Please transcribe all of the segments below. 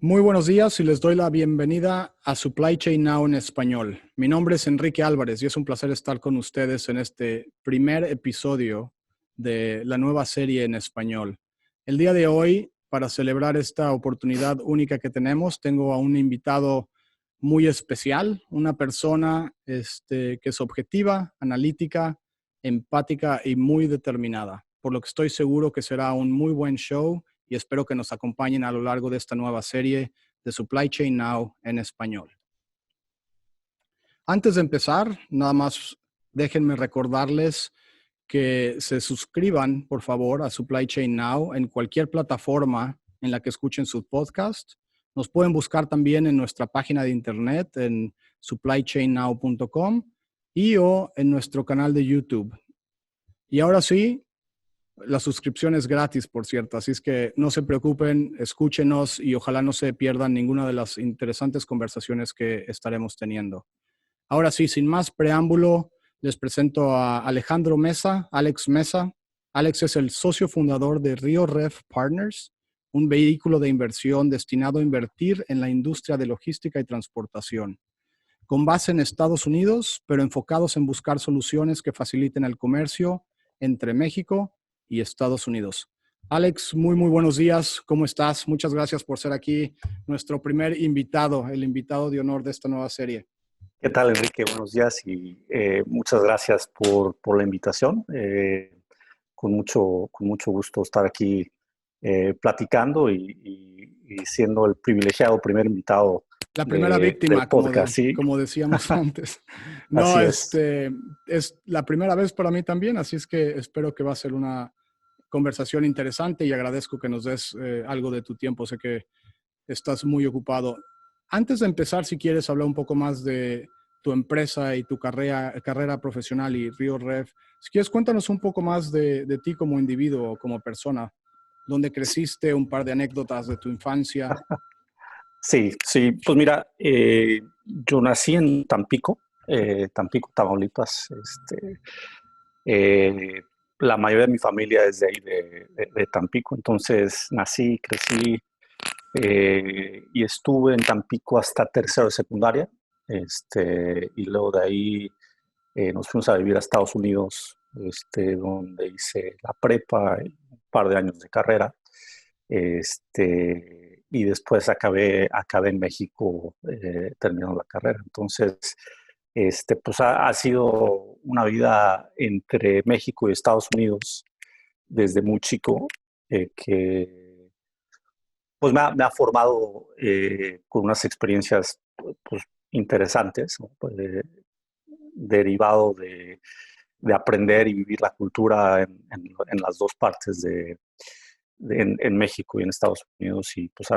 Muy buenos días y les doy la bienvenida a Supply Chain Now en español. Mi nombre es Enrique Álvarez y es un placer estar con ustedes en este primer episodio de la nueva serie en español. El día de hoy, para celebrar esta oportunidad única que tenemos, tengo a un invitado muy especial, una persona que es objetiva, analítica, empática y muy determinada, por lo que estoy seguro que será un muy buen show y espero que nos acompañen a lo largo de esta nueva serie de Supply Chain Now en español. Antes de empezar, nada más déjenme recordarles que se suscriban, por favor, a Supply Chain Now en cualquier plataforma en la que escuchen su podcast. Nos pueden buscar también en nuestra página de internet en supplychainnow.com y o en nuestro canal de YouTube. Y ahora sí, la suscripción es gratis, por cierto, así es que no se preocupen, escúchenos y ojalá no se pierdan ninguna de las interesantes conversaciones que estaremos teniendo. Ahora sí, sin más preámbulo, les presento a Alejandro Mesa, Alex Mesa. Alex es el socio fundador de RioRef Partners, un vehículo de inversión destinado a invertir en la industria de logística y transportación, con base en Estados Unidos, pero enfocados en buscar soluciones que faciliten el comercio entre México y Estados Unidos. Alex, muy buenos días. ¿Cómo estás? Muchas gracias por ser aquí nuestro primer invitado, el invitado de honor de esta nueva serie. ¿Qué tal, Enrique? Buenos días y muchas gracias por la invitación. Con mucho gusto estar aquí platicando y siendo el privilegiado primer invitado La primera víctima, del podcast, ¿sí? como decíamos antes. No, Así es. es la primera vez para mí también, así es que espero que va a ser una conversación interesante y agradezco que nos des algo de tu tiempo. Sé que estás muy ocupado. Antes de empezar, si quieres hablar un poco más de tu empresa y tu carrera profesional y RioRef, si quieres cuéntanos un poco más de ti como individuo, como persona, dónde creciste, un par de anécdotas de tu infancia. Sí, pues mira, yo nací en Tampico, Tamaulipas. Eh, la mayoría de mi familia es de ahí, de Tampico, entonces nací, crecí y estuve en Tampico hasta tercero de secundaria, y luego de ahí nos fuimos a vivir a Estados Unidos, donde hice la prepa, un par de años de carrera, y después acabé en México terminando la carrera. Entonces, pues ha sido una vida entre México y Estados Unidos desde muy chico, que pues me ha formado con unas experiencias pues, interesantes, ¿no? Pues, derivado de aprender y vivir la cultura en las dos partes en México y en Estados Unidos. Y pues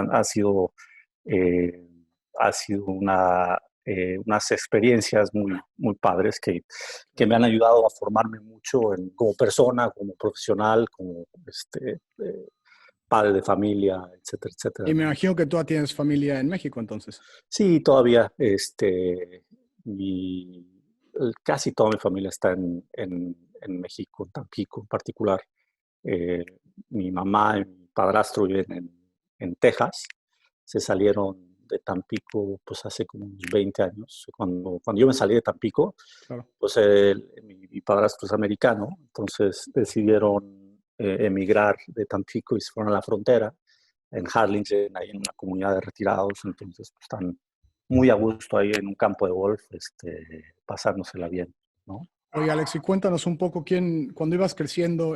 eh, ha sido unas experiencias muy padres que me han ayudado a formarme mucho como persona, como profesional, como padre de familia, etcétera, etcétera, Y me ¿no? imagino que tú tienes familia en México, entonces. Sí, todavía, casi toda mi familia está en México, en Tampico en particular. Eh, Mi mamá y mi padrastro viven en Texas. Se salieron de Tampico pues hace como unos 20 años. Cuando yo me salí de Tampico, Claro. pues mi padrastro es americano, entonces decidieron emigrar de Tampico y se fueron a la frontera en Harlingen, ahí en una comunidad de retirados. Entonces pues, están muy a gusto ahí en un campo de golf, pasándosela bien, ¿no? Oye, Alex, y cuéntanos un poco cuando ibas creciendo,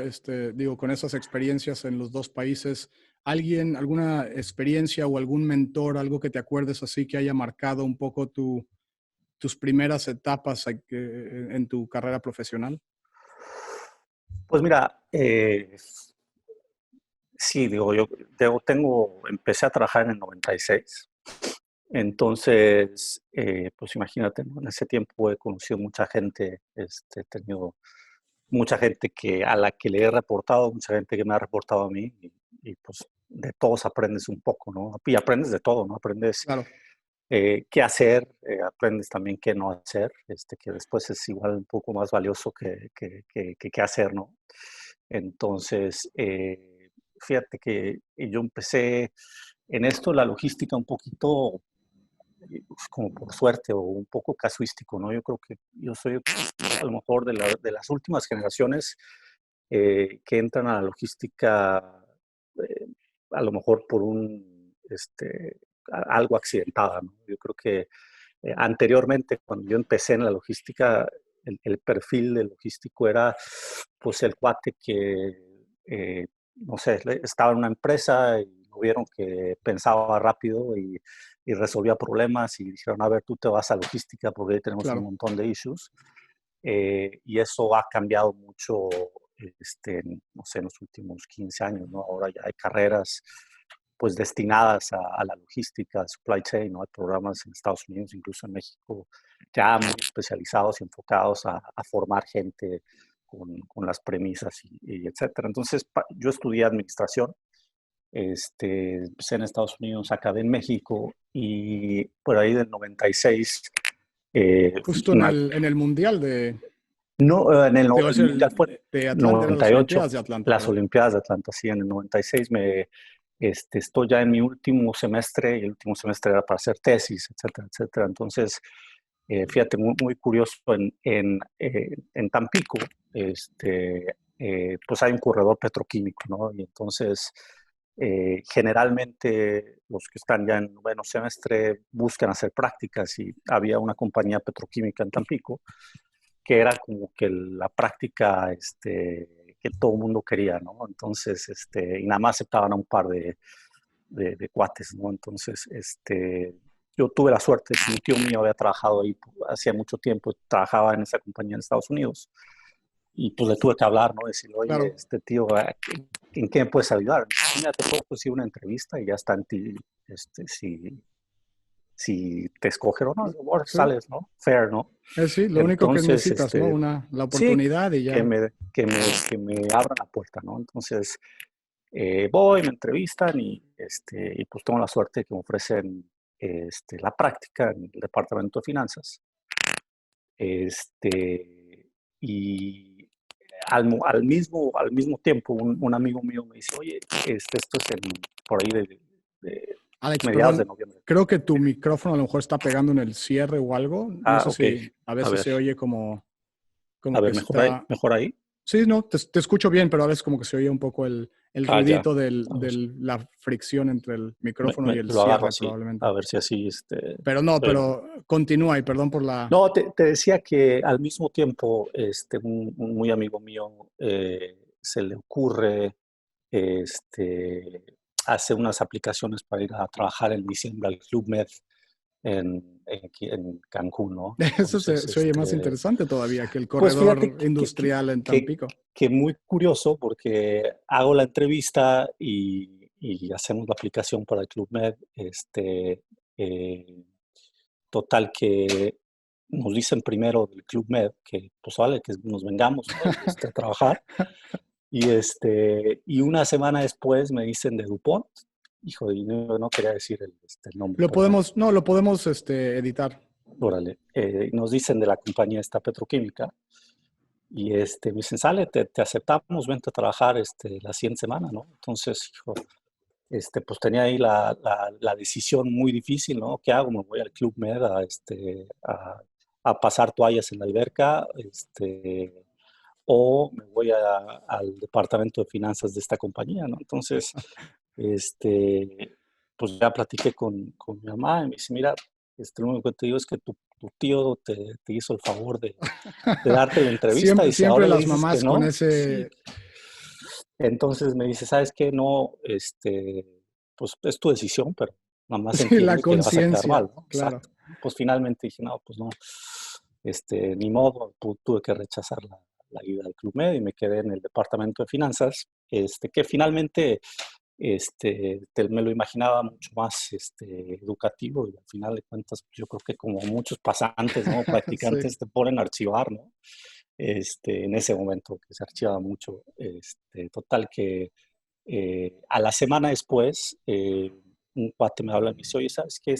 digo, con esas experiencias en los dos países, alguna experiencia o algún mentor, algo que te acuerdes así que haya marcado un poco tus primeras etapas en tu carrera profesional? Pues mira, sí, digo, empecé a trabajar en el 96. Entonces, pues imagínate, ¿no? En ese tiempo he conocido mucha gente, he tenido mucha gente a la que le he reportado, mucha gente que me ha reportado a mí, y pues de todos aprendes un poco, ¿no? Y aprendes de todo, ¿no? Aprendes Claro. qué hacer, aprendes también qué no hacer, que después es igual un poco más valioso que qué hacer, ¿no? Entonces, fíjate que yo empecé en esto la logística un poquito como por suerte o un poco casuístico, ¿no? Yo creo que yo soy a lo mejor de las últimas generaciones que entran a la logística eh, a lo mejor por algo accidentada, ¿no? Yo creo que anteriormente, cuando yo empecé en la logística, el perfil del logístico era pues el cuate que, no sé, estaba en una empresa y lo vieron que pensaba rápido y resolvía problemas y dijeron, a ver, tú te vas a logística porque ahí tenemos un Claro. montón de issues. Y eso ha cambiado mucho, no sé, en los últimos 15 años, ¿no? Ahora ya hay carreras pues destinadas a la logística, supply chain, ¿no? Hay programas en Estados Unidos, incluso en México, ya muy especializados y enfocados a formar gente con las premisas y etcétera. Entonces, yo estudié administración, empecé en Estados Unidos, acabé en México y por ahí del 96, Justo una, en el Mundial no, digo, es el Mundial fue de Atlanta, era las 98, Olimpiadas de Atlanta, las perdón. Olimpiadas de Atlanta, sí, en el 96 estoy ya en mi último semestre y el último semestre era para hacer tesis, etcétera, etcétera. Entonces, fíjate, muy, muy curioso, en Tampico, pues hay un corredor petroquímico, ¿no? Y entonces, generalmente los que están ya en noveno semestre buscan hacer prácticas y había una compañía petroquímica en Tampico que era como que la práctica que todo el mundo quería, ¿no? Entonces, y nada más aceptaban a un par de cuates, ¿no? Entonces, yo tuve la suerte, mi tío mío había trabajado ahí hacía mucho tiempo, trabajaba en esa compañía en Estados Unidos, y pues le tuve que hablar, ¿no? Decirle, oye, Claro. tío, ¿en qué me puedes ayudar? Mira, te puedo conseguir una entrevista y ya está en ti, si te escogen o no, bueno, Sí. sales, ¿no? Fair, ¿no? Sí, lo único que Entonces, necesitas, ¿no? La sí, oportunidad y ya. que me abran la puerta, ¿no? Entonces, voy, me entrevistan y pues tengo la suerte de que me ofrecen la práctica en el departamento de finanzas. Este, y al mismo tiempo, un amigo mío me dice, oye, esto es por ahí de Alex, mediados de perdón, noviembre. creo que tu micrófono a lo mejor está pegando en el cierre o algo. No Ah, sé ok. si a A veces ver, se oye como que mejor ahí, está. mejor ahí. Sí, no, te escucho bien, pero a veces como que se oye un poco el Ah, ya. ruidito A ver, la fricción entre el micrófono y el lo agarro cierre así, probablemente. a ver si así Pero no, se oye mejor. pero continúa y perdón por la. No, te decía que al mismo tiempo, un muy amigo mío se le ocurre este, hacer unas aplicaciones para ir a trabajar en diciembre al Club Med aquí en Cancún, ¿no? Eso Entonces, se oye más interesante todavía que el pues fíjate corredor industrial en que, Tampico. que muy curioso porque hago la entrevista y hacemos la aplicación para el Club Med. Eh, Total que nos dicen primero del Club Med que pues vale, que nos vengamos, ¿no? Y a trabajar. Y una semana después me dicen de DuPont. Hijo, y no quería decir el nombre, Lo perdón. podemos, no, lo podemos editar. Órale. Nos dicen de la compañía esta petroquímica y me dicen, sale, te aceptamos, vente a trabajar la siguiente semana, ¿no? Entonces, hijo, pues tenía ahí la decisión muy difícil, ¿no? ¿Qué hago? Me voy al Club Med a pasar toallas en la alberca, o me voy al departamento de finanzas de esta compañía, ¿no? Entonces, pues ya platiqué con mi mamá y me dice, mira, lo único que te digo es que tu tío te hizo el favor de darte la entrevista Siempre, y si siempre ahora le las dices que mamás con no, sí. ese. Entonces me dice, ¿sabes qué? No, pues es tu decisión, pero nada más Sí, la entiende que le vas a quedar conciencia, mal, ¿no? claro. Exacto. Pues finalmente dije, no, pues no, ni modo, tuve que rechazar la ayuda del Club Med y me quedé en el departamento de finanzas, que finalmente me lo imaginaba mucho más educativo y al final de cuentas yo creo que como muchos pasantes, ¿no? Sí. Practicantes te ponen a archivar, ¿no? En ese momento que se archivaba mucho. Total que a la semana después un cuate me habla y me dice, oye, ¿sabes qué?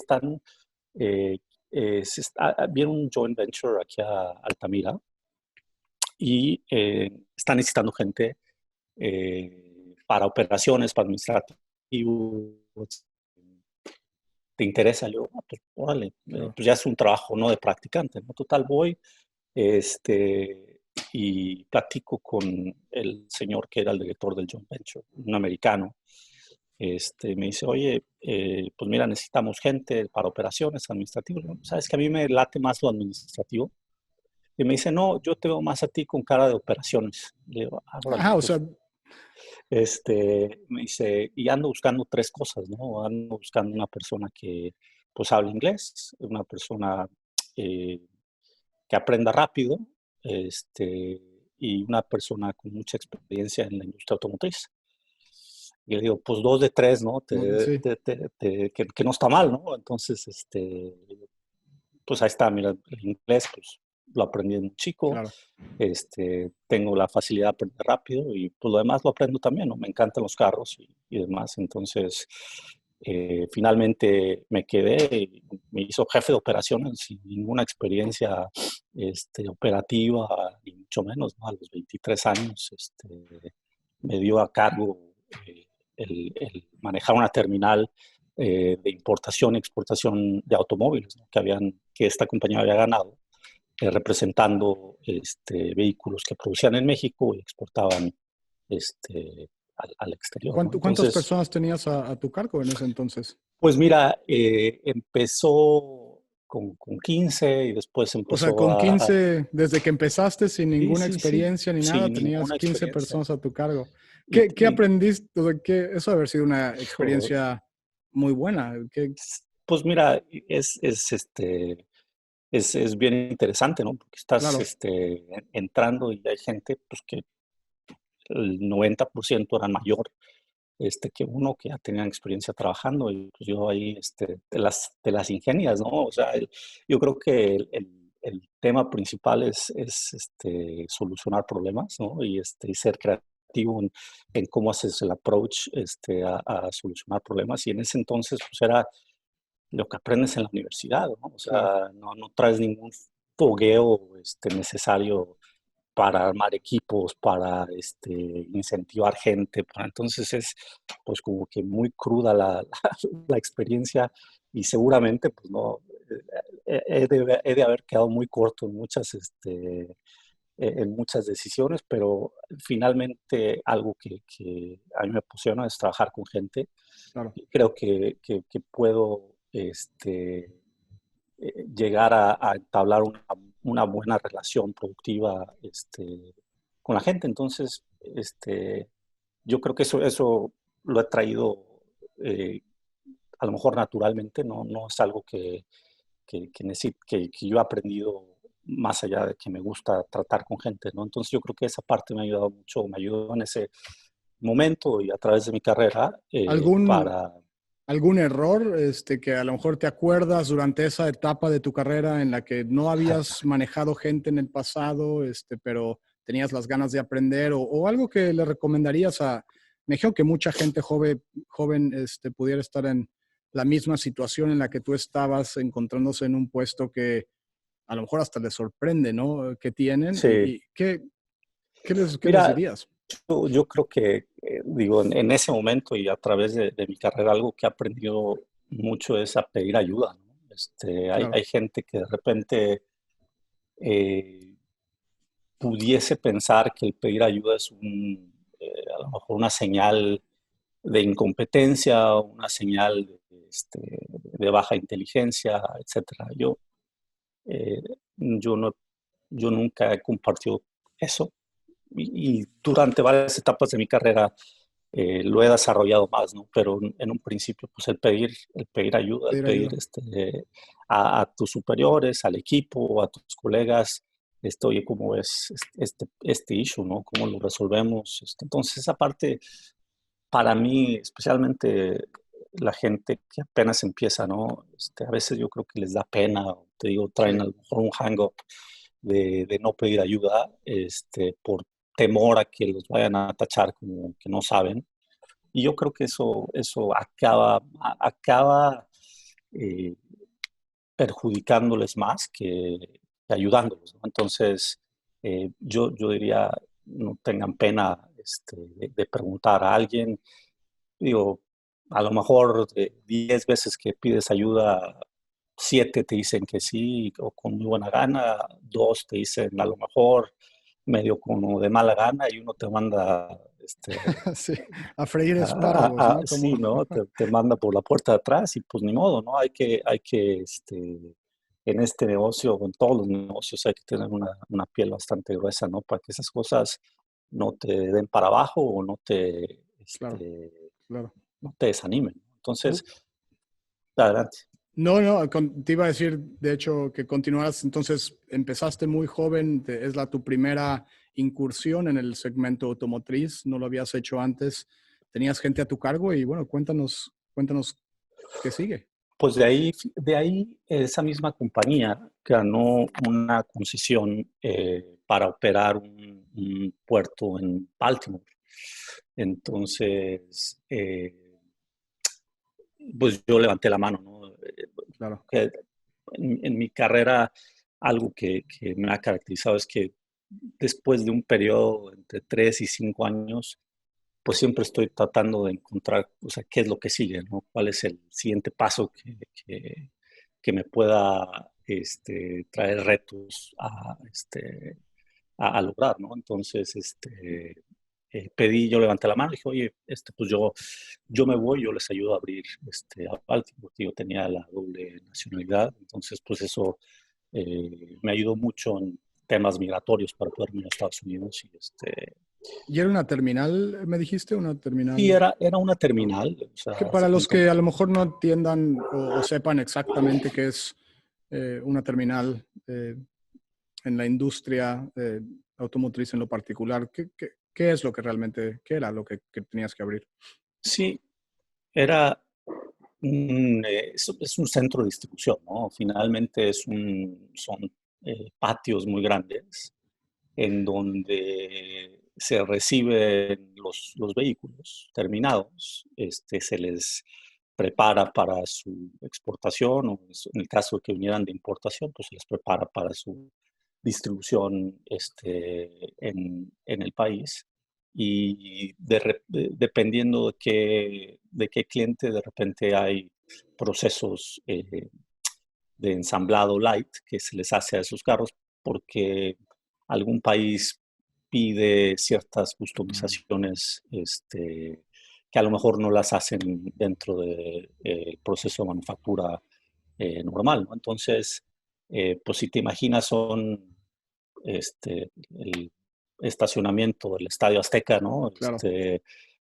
Eh, viene un joint venture aquí a Altamira y están necesitando gente para operaciones, para administrativos, ¿te interesa? Le digo, pues órale, claro. pues ya es un trabajo, ¿no? De practicante, ¿no? Total, voy, y platico con el señor que era el director del joint venture, un americano. Me dice, oye, pues mira, necesitamos gente para operaciones administrativas, ¿no? Sabes que a mí me late más lo administrativo. Y me dice, no, yo te veo más a ti con cara de operaciones. Le digo, ah, órale, Ah, o sea, pues, me dice, y ando buscando tres cosas, ¿no? Ando buscando una persona que, pues, hable inglés, una persona eh, que aprenda rápido, este, y una persona con mucha experiencia en la industria automotriz. Y le digo, pues dos de tres, ¿no? sí, Que no está mal, ¿no? Entonces, pues ahí está, mira, el inglés, pues lo aprendí de muy chico, claro. tengo la facilidad de aprender rápido y pues lo demás lo aprendo también, ¿no? Me encantan los carros y demás, entonces finalmente me quedé, y me hizo jefe de operaciones sin ninguna experiencia operativa, ni mucho menos, ¿no? A los 23 años, me dio a cargo el manejar una terminal de importación y exportación de automóviles, ¿no? Que esta compañía había ganado, representando vehículos que producían en México y exportaban al exterior, ¿no? ¿Cuántas Entonces, personas tenías a tu cargo en ese entonces? pues mira, empezó con 15 y después O sea, empezó con 15 desde que empezaste sin sí, ninguna sí, sí, experiencia ni nada, sin tenías ninguna 15 experiencia. personas a tu cargo. Y, ¿Qué y aprendiste? O sea, eso debe haber sido una hijo, experiencia muy buena. pues mira, es bien interesante, ¿no? Porque estás Claro, entrando y hay gente pues, que el 90% era mayor que uno que ya tenían experiencia trabajando y pues yo ahí de las ingenias, ¿no? O sea, yo creo que el tema principal es solucionar problemas, ¿no? Y ser creativo en cómo haces el approach a solucionar problemas. Y en ese entonces, pues era lo que aprendes en la universidad, ¿no? O claro. sea, no traes ningún fogueo necesario para armar equipos, para incentivar gente. Entonces es pues como que muy cruda la experiencia y seguramente pues no, he de haber quedado muy corto en muchas decisiones, pero finalmente algo que a mí me apasiona es trabajar con gente. Claro. Creo que puedo llegar a entablar una buena relación productiva con la gente. Entonces, yo creo que eso lo he traído a lo mejor naturalmente, no es algo que yo he aprendido más allá de que me gusta tratar con gente, ¿no? Entonces yo creo que esa parte me ha ayudado mucho, me ayudó en ese momento y a través de mi carrera ¿Algún, para... algún error que a lo mejor te acuerdas durante esa etapa de tu carrera en la que no habías manejado gente en el pasado, pero tenías las ganas de aprender o algo que le recomendarías me dijeron que mucha gente joven, pudiera estar en la misma situación en la que tú estabas, encontrándose en un puesto que a lo mejor hasta les sorprende, ¿no? Que tienen Sí, y ¿qué les mira, dirías? yo creo que, digo, en ese momento y a través de mi carrera, algo que he aprendido mucho es a pedir ayuda, ¿no? Hay Claro, gente que de repente eh, pudiese pensar que el pedir ayuda es a lo mejor una señal de incompetencia, una señal de baja inteligencia, etcétera. Eh, yo, no, yo nunca he compartido eso y durante varias etapas de mi carrera lo he desarrollado más, ¿no? Pero en un principio, pues el pedir ayuda, el pedir pedir ayuda. a tus superiores, al equipo, a tus colegas, oye, ¿cómo es este issue, ¿no? ¿Cómo lo resolvemos? Entonces, esa parte, para mí, especialmente la gente que apenas empieza, ¿no? A veces yo creo que les da pena, o te digo, traen Sí. a lo mejor un hang-up de no pedir ayuda, por temor a que los vayan a tachar como que no saben. Y yo creo que eso acaba eh, perjudicándoles más que ayudándolos, ¿no? Entonces, yo diría, no tengan pena de preguntar a alguien. Digo, a lo mejor de 10 veces que pides ayuda, 7 te dicen que sí o con muy buena gana, 2 te dicen a lo mejor medio como de mala gana y uno te manda Sí, a freír espárragos, ¿no? sí, ¿no? Te manda por la puerta de atrás y pues ni modo, ¿no? En este negocio o en todos los negocios hay que tener una piel bastante gruesa, ¿no? Para que esas cosas no te den para abajo o Claro, claro. no te desanimen. Entonces, Bu- adelante. No, no, te iba a decir, de hecho, que continuaras, entonces empezaste muy joven, es tu primera incursión en el segmento automotriz, no lo habías hecho antes, tenías gente a tu cargo y bueno, cuéntanos qué sigue. Pues de ahí esa misma compañía ganó una concesión para operar un puerto en Baltimore. Entonces, pues yo levanté la mano, ¿no? Claro, Que en mi carrera, algo que me ha caracterizado es que después de un periodo entre 3 y 5 años, pues siempre estoy tratando de encontrar, o sea, qué es lo que sigue, ¿no? ¿Cuál es el siguiente paso que me pueda traer retos a lograr, ¿no? Entonces, yo levanté la mano y dije, oye, pues yo me voy, yo les ayudo a abrir a Baltimore, porque yo tenía la doble nacionalidad, entonces, pues eso me ayudó mucho en temas migratorios para poder venir a Estados Unidos ¿y era una terminal, me dijiste? Una y terminal. era una terminal, o Que sea, para se los cuenta. que a lo mejor no entiendan o sepan exactamente qué es una terminal en la industria automotriz en lo particular, ¿qué es lo que realmente, qué era lo que tenías que abrir? Sí, era es un centro de distribución, ¿no? Finalmente son patios muy grandes en donde se reciben los vehículos terminados, se les prepara para su exportación o en el caso de que vinieran de importación, pues se les prepara para su distribución en el país. Y dependiendo de qué cliente, de repente hay procesos de ensamblado light que se les hace a esos carros porque algún país pide ciertas customizaciones que a lo mejor no las hacen dentro del proceso de manufactura normal, ¿no? Entonces, pues si te imaginas el estacionamiento del Estadio Azteca, ¿no? Claro,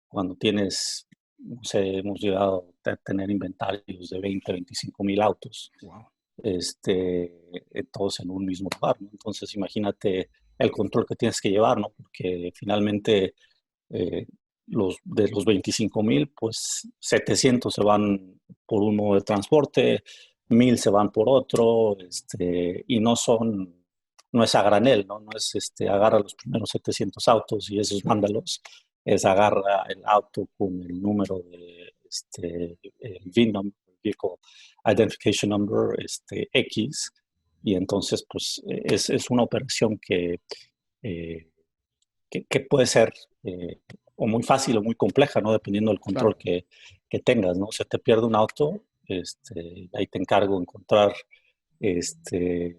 Cuando tienes, no sé, hemos llegado a tener inventarios de 20, 25 mil autos, wow, todos en un mismo lugar, ¿no? Entonces, imagínate el control que tienes que llevar, ¿no? Porque finalmente eh, de los 25,000, pues 700 se van por un modo de transporte, 1,000 se van por otro, y no es a granel, ¿no? No es agarra los primeros 700 autos y esos sí. mándalos, es agarra el auto con el número de el VIN number, Vehicle Identification Number, X, y entonces, pues es una operación eh, que puede ser o muy fácil o muy compleja, ¿no? Dependiendo del control Claro. que tengas, ¿no? Se te pierde un auto, ahí te encargo de encontrar este,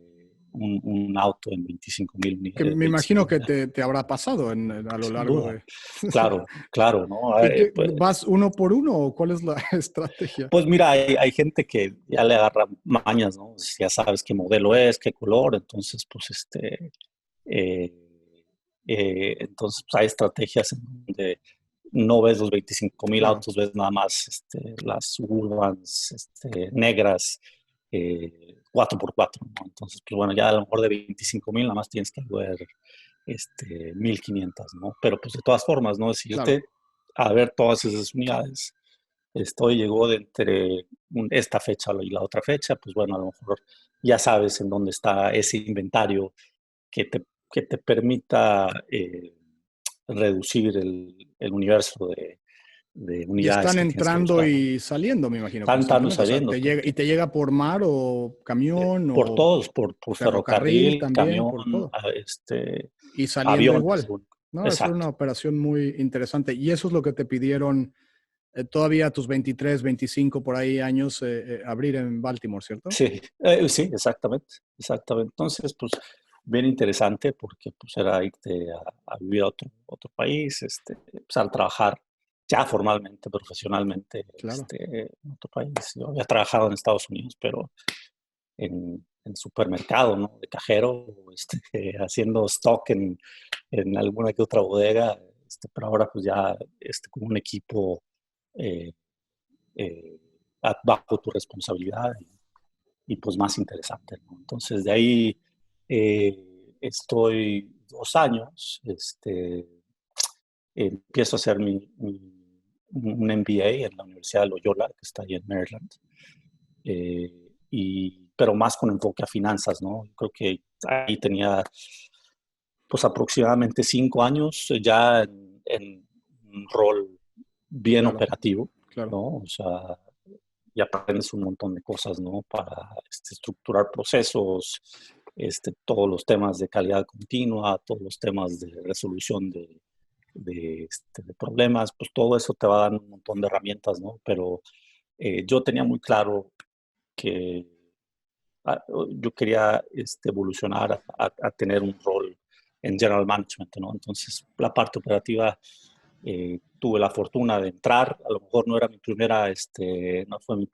un auto en 25,000 Que me imagino que te habrá pasado a lo sin largo duda. de... Claro, claro, ¿no? ¿Y Pues, vas uno por uno o cuál es la estrategia? pues mira, hay gente que ya le agarra mañas, ¿no? Ya sabes qué modelo es, qué color, entonces, pues, eh, entonces, pues, hay estrategias en donde no ves los 25,000 Claro, autos, ves nada más las Suburbans negras 4x4, ¿no? Entonces, pues bueno, ya a lo mejor de 25,000 nada más tienes que ver 1,500, ¿no? Pero pues de todas formas, ¿no? claro. Decirte a ver todas esas unidades. Esto llegó de entre esta fecha y la otra fecha, pues bueno, a lo mejor ya sabes en dónde está ese inventario que te permita reducir el universo de Y unidades están que tienes que entrando buscar, ¿no? y saliendo, me imagino, Están constantemente. O sea, saliendo y te llega por mar o camión por o todos, por ferrocarril ferrocarril, también, camión, por todo. Y saliendo avión. igual. ¿No? Es una Exacto. operación muy interesante. Y eso es lo que te pidieron todavía a tus 23, 25 por ahí años abrir en Baltimore, ¿cierto? Sí, sí, exactamente, exactamente. Entonces, pues, bien interesante porque pues era irte a vivir a otro país, empezar a trabajar ya formalmente, profesionalmente, Claro. en otro país. Yo había trabajado en Estados Unidos, pero en supermercado, ¿no? De cajero, haciendo stock en alguna que otra bodega, pero ahora pues ya con un equipo eh, eh, bajo tu responsabilidad y pues más interesante, ¿no? Entonces de ahí estoy 2 años, empiezo a hacer un MBA en la Universidad de Loyola, que está ahí en Maryland, pero más con enfoque a finanzas, ¿no? Creo que ahí tenía pues aproximadamente 5 años ya en un rol bien Claro, operativo, claro. ¿no? O sea, y aprendes un montón de cosas, ¿no? Para estructurar procesos, todos los temas de calidad continua, todos los temas de resolución de problemas, pues todo eso te va dando un montón de herramientas, ¿no? Pero yo tenía muy claro que yo quería evolucionar a tener un rol en general management, ¿no? Entonces, la parte operativa, tuve la fortuna de entrar, a lo mejor no era no fue mi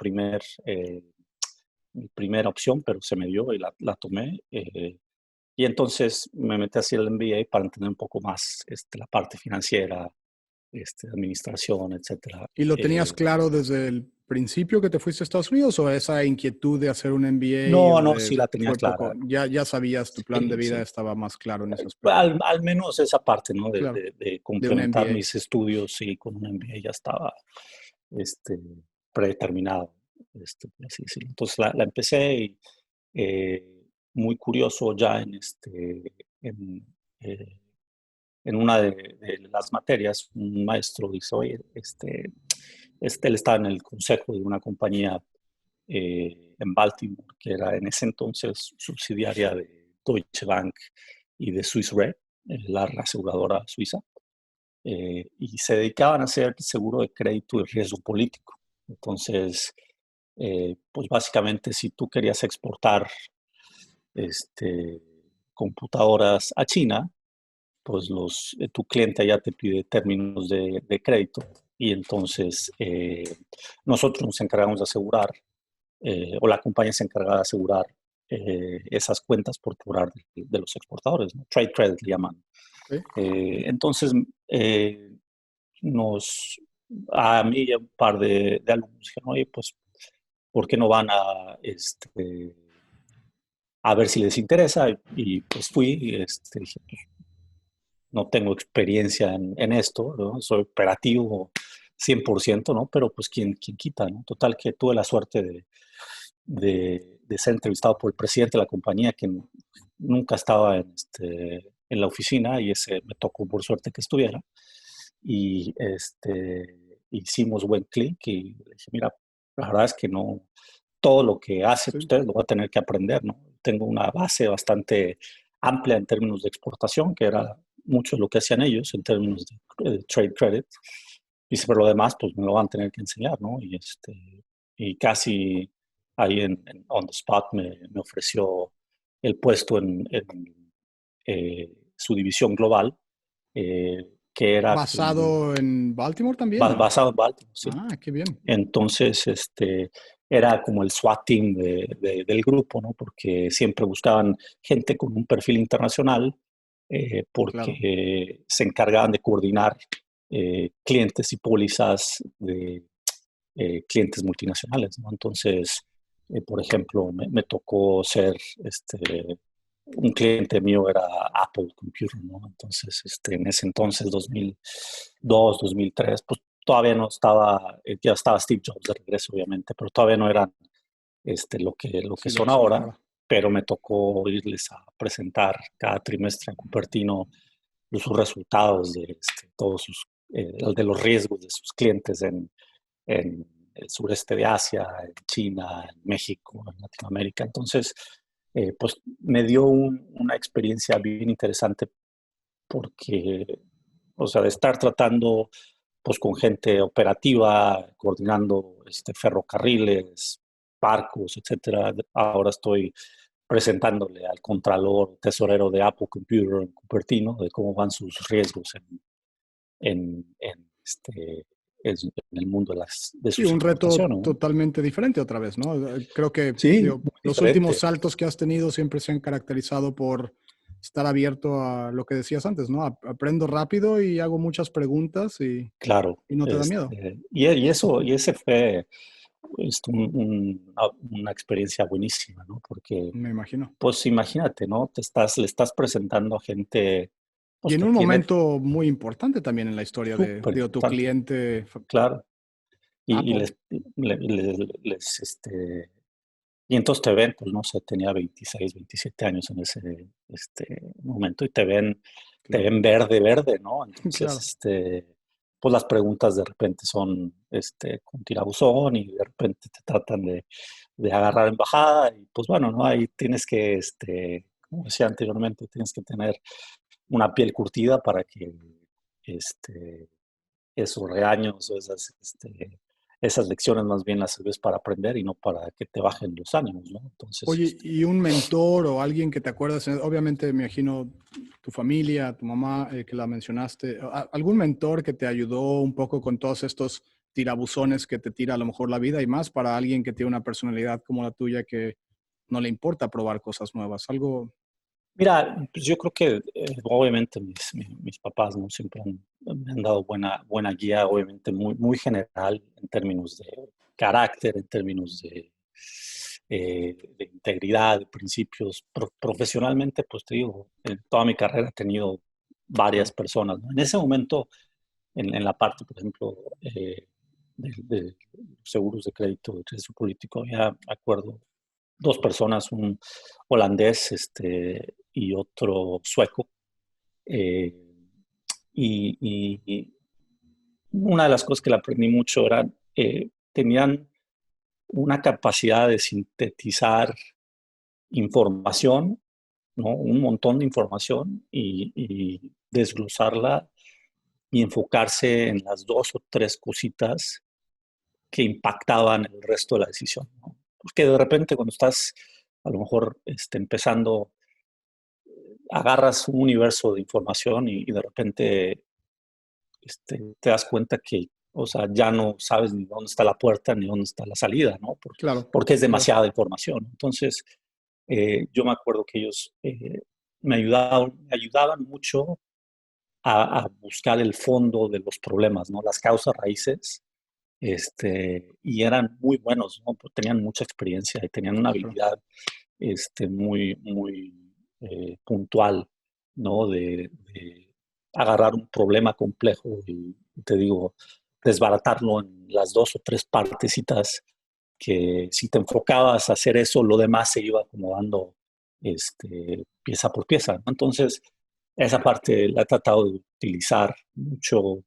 primera opción, pero se me dio y la tomé. Y entonces me metí a hacer el MBA para entender un poco más la parte financiera, administración, etcétera. ¿Y lo tenías claro desde el principio que te fuiste a Estados Unidos o esa inquietud de hacer un MBA No, no, sí la tenía fue poco? clara. Ya sabías, tu plan de Sí, vida sí. estaba más claro en ese aspecto. Al menos esa parte, ¿no? Claro, De de un complementar MBA. mis estudios, sí, con un MBA ya estaba este, predeterminado. Así decirlo. Entonces la empecé y muy curioso ya en, eh, en una de las materias, un maestro dice, oye, él estaba en el consejo de una compañía en Baltimore, que era en ese entonces subsidiaria de Deutsche Bank y de Swiss Re, la aseguradora suiza, y se dedicaban a hacer seguro de crédito y riesgo político. Entonces, pues básicamente si tú querías exportar este, computadoras a China, pues tu cliente ya te pide términos de crédito y entonces nosotros nos encargamos de asegurar, o la compañía se encarga de asegurar esas cuentas por cobrar de los exportadores, ¿no? Trade credit le llaman. ¿Sí? Entonces, eh, nos, a mí y a un par de alumnos dijeron, oye, pues, ¿por qué no van a ver si les interesa? Y pues fui y dije, pues, no tengo experiencia en esto, ¿no? Soy operativo 100%, ¿no? Pero pues quién quita, ¿no? Total que tuve la suerte de ser entrevistado por el presidente de la compañía, que nunca estaba en la oficina y ese me tocó por suerte que estuviera. Y hicimos buen clic y le dije, mira, la verdad es que no, todo lo que hacen Sí. ustedes lo voy a tener que aprender, ¿no? Tengo una base bastante amplia en términos de exportación, que era mucho lo que hacían ellos en términos de trade credit. Y por lo demás, pues me lo van a tener que enseñar, ¿no? Y casi ahí on the spot me ofreció el puesto en su división global, que era ¿Basado en Baltimore también, no? basado en Baltimore, sí. Ah, qué bien. Entonces, era como el SWAT team del grupo, ¿no? Porque siempre buscaban gente con un perfil internacional, Claro. porque se encargaban de coordinar clientes y pólizas de clientes multinacionales, ¿no? Entonces, por ejemplo, me tocó ser, un cliente mío era Apple Computer, ¿no? Entonces, en ese entonces, 2002, 2003, pues todavía no estaba, ya estaba Steve Jobs de regreso, obviamente, pero todavía no eran lo que Sí, lo son que son ahora, ahora. pero me tocó irles a presentar cada trimestre a Cupertino sus resultados de todos de los riesgos de sus clientes en el sureste de Asia, en China, en México, en Latinoamérica. Entonces, pues me dio una experiencia bien interesante porque, o sea, de estar tratando pues con gente operativa, coordinando ferrocarriles, barcos, etcétera. Ahora estoy presentándole al contralor tesorero de Apple Computer en Cupertino de cómo van sus riesgos en, en, este, en el mundo de Sí, sus un reto importaciones, ¿no? totalmente diferente otra vez, ¿no? Creo que Sí, digo, muy los últimos diferente. saltos que has tenido siempre se han caracterizado por estar abierto a lo que decías antes, ¿no? Aprendo rápido y hago muchas preguntas Claro, y no te da miedo, y ese fue una experiencia buenísima, ¿no? Porque, me imagino. pues imagínate, ¿no? Le estás presentando a gente, Y pues en que un tiene momento muy importante también en la historia súper de tu importante, cliente claro. Y Apple. y entonces te ven, pues no sé, tenía 26, 27 años en ese momento y te Claro, ven verde, verde, ¿no? Entonces, claro. pues las preguntas de repente son con tirabuzón y de repente te tratan de agarrar en bajada y pues bueno, ¿no? Ahí tienes que, como decía anteriormente, tienes que tener una piel curtida para que este, esos regaños o esas lecciones más bien las sirves para aprender y no para que te bajen los ánimos, ¿no? Entonces, Oye, ¿y un mentor o alguien que te acuerdas? Obviamente me imagino tu familia, tu mamá, que la mencionaste. ¿Algún mentor que te ayudó un poco con todos estos tirabuzones que te tira a lo mejor la vida y más para alguien que tiene una personalidad como la tuya que no le importa probar cosas nuevas? Algo, mira, pues yo creo que obviamente mis papás, ¿no? Siempre me han dado buena guía, obviamente muy, muy general en términos de carácter, en términos de integridad, de principios. Profesionalmente, pues te digo, en toda mi carrera he tenido varias claro, personas, ¿no? En ese momento, en la parte, por ejemplo, de seguros de crédito, de riesgo político, había, me acuerdo, dos personas, un holandés y otro sueco. eh, y una de las cosas que le aprendí mucho era, tenían una capacidad de sintetizar información, ¿no? Un montón de información y desglosarla y enfocarse en las dos o tres cositas que impactaban el resto de la decisión, ¿no? Porque de repente cuando estás a lo mejor empezando, agarras un universo de información y de repente te das cuenta que, o sea, ya no sabes ni dónde está la puerta ni dónde está la salida, ¿no? claro, Porque es claro. demasiada información. Entonces, yo me acuerdo que ellos me ayudaban mucho a buscar el fondo de los problemas, ¿no? Las causas raíces, y eran muy buenos, ¿no? Porque tenían mucha experiencia y tenían una Claro. habilidad muy, muy puntual, ¿no? De agarrar un problema complejo y, te digo, desbaratarlo en las dos o tres partecitas que si te enfocabas a hacer eso, lo demás se iba acomodando pieza por pieza, ¿no? Entonces, esa parte la he tratado de utilizar mucho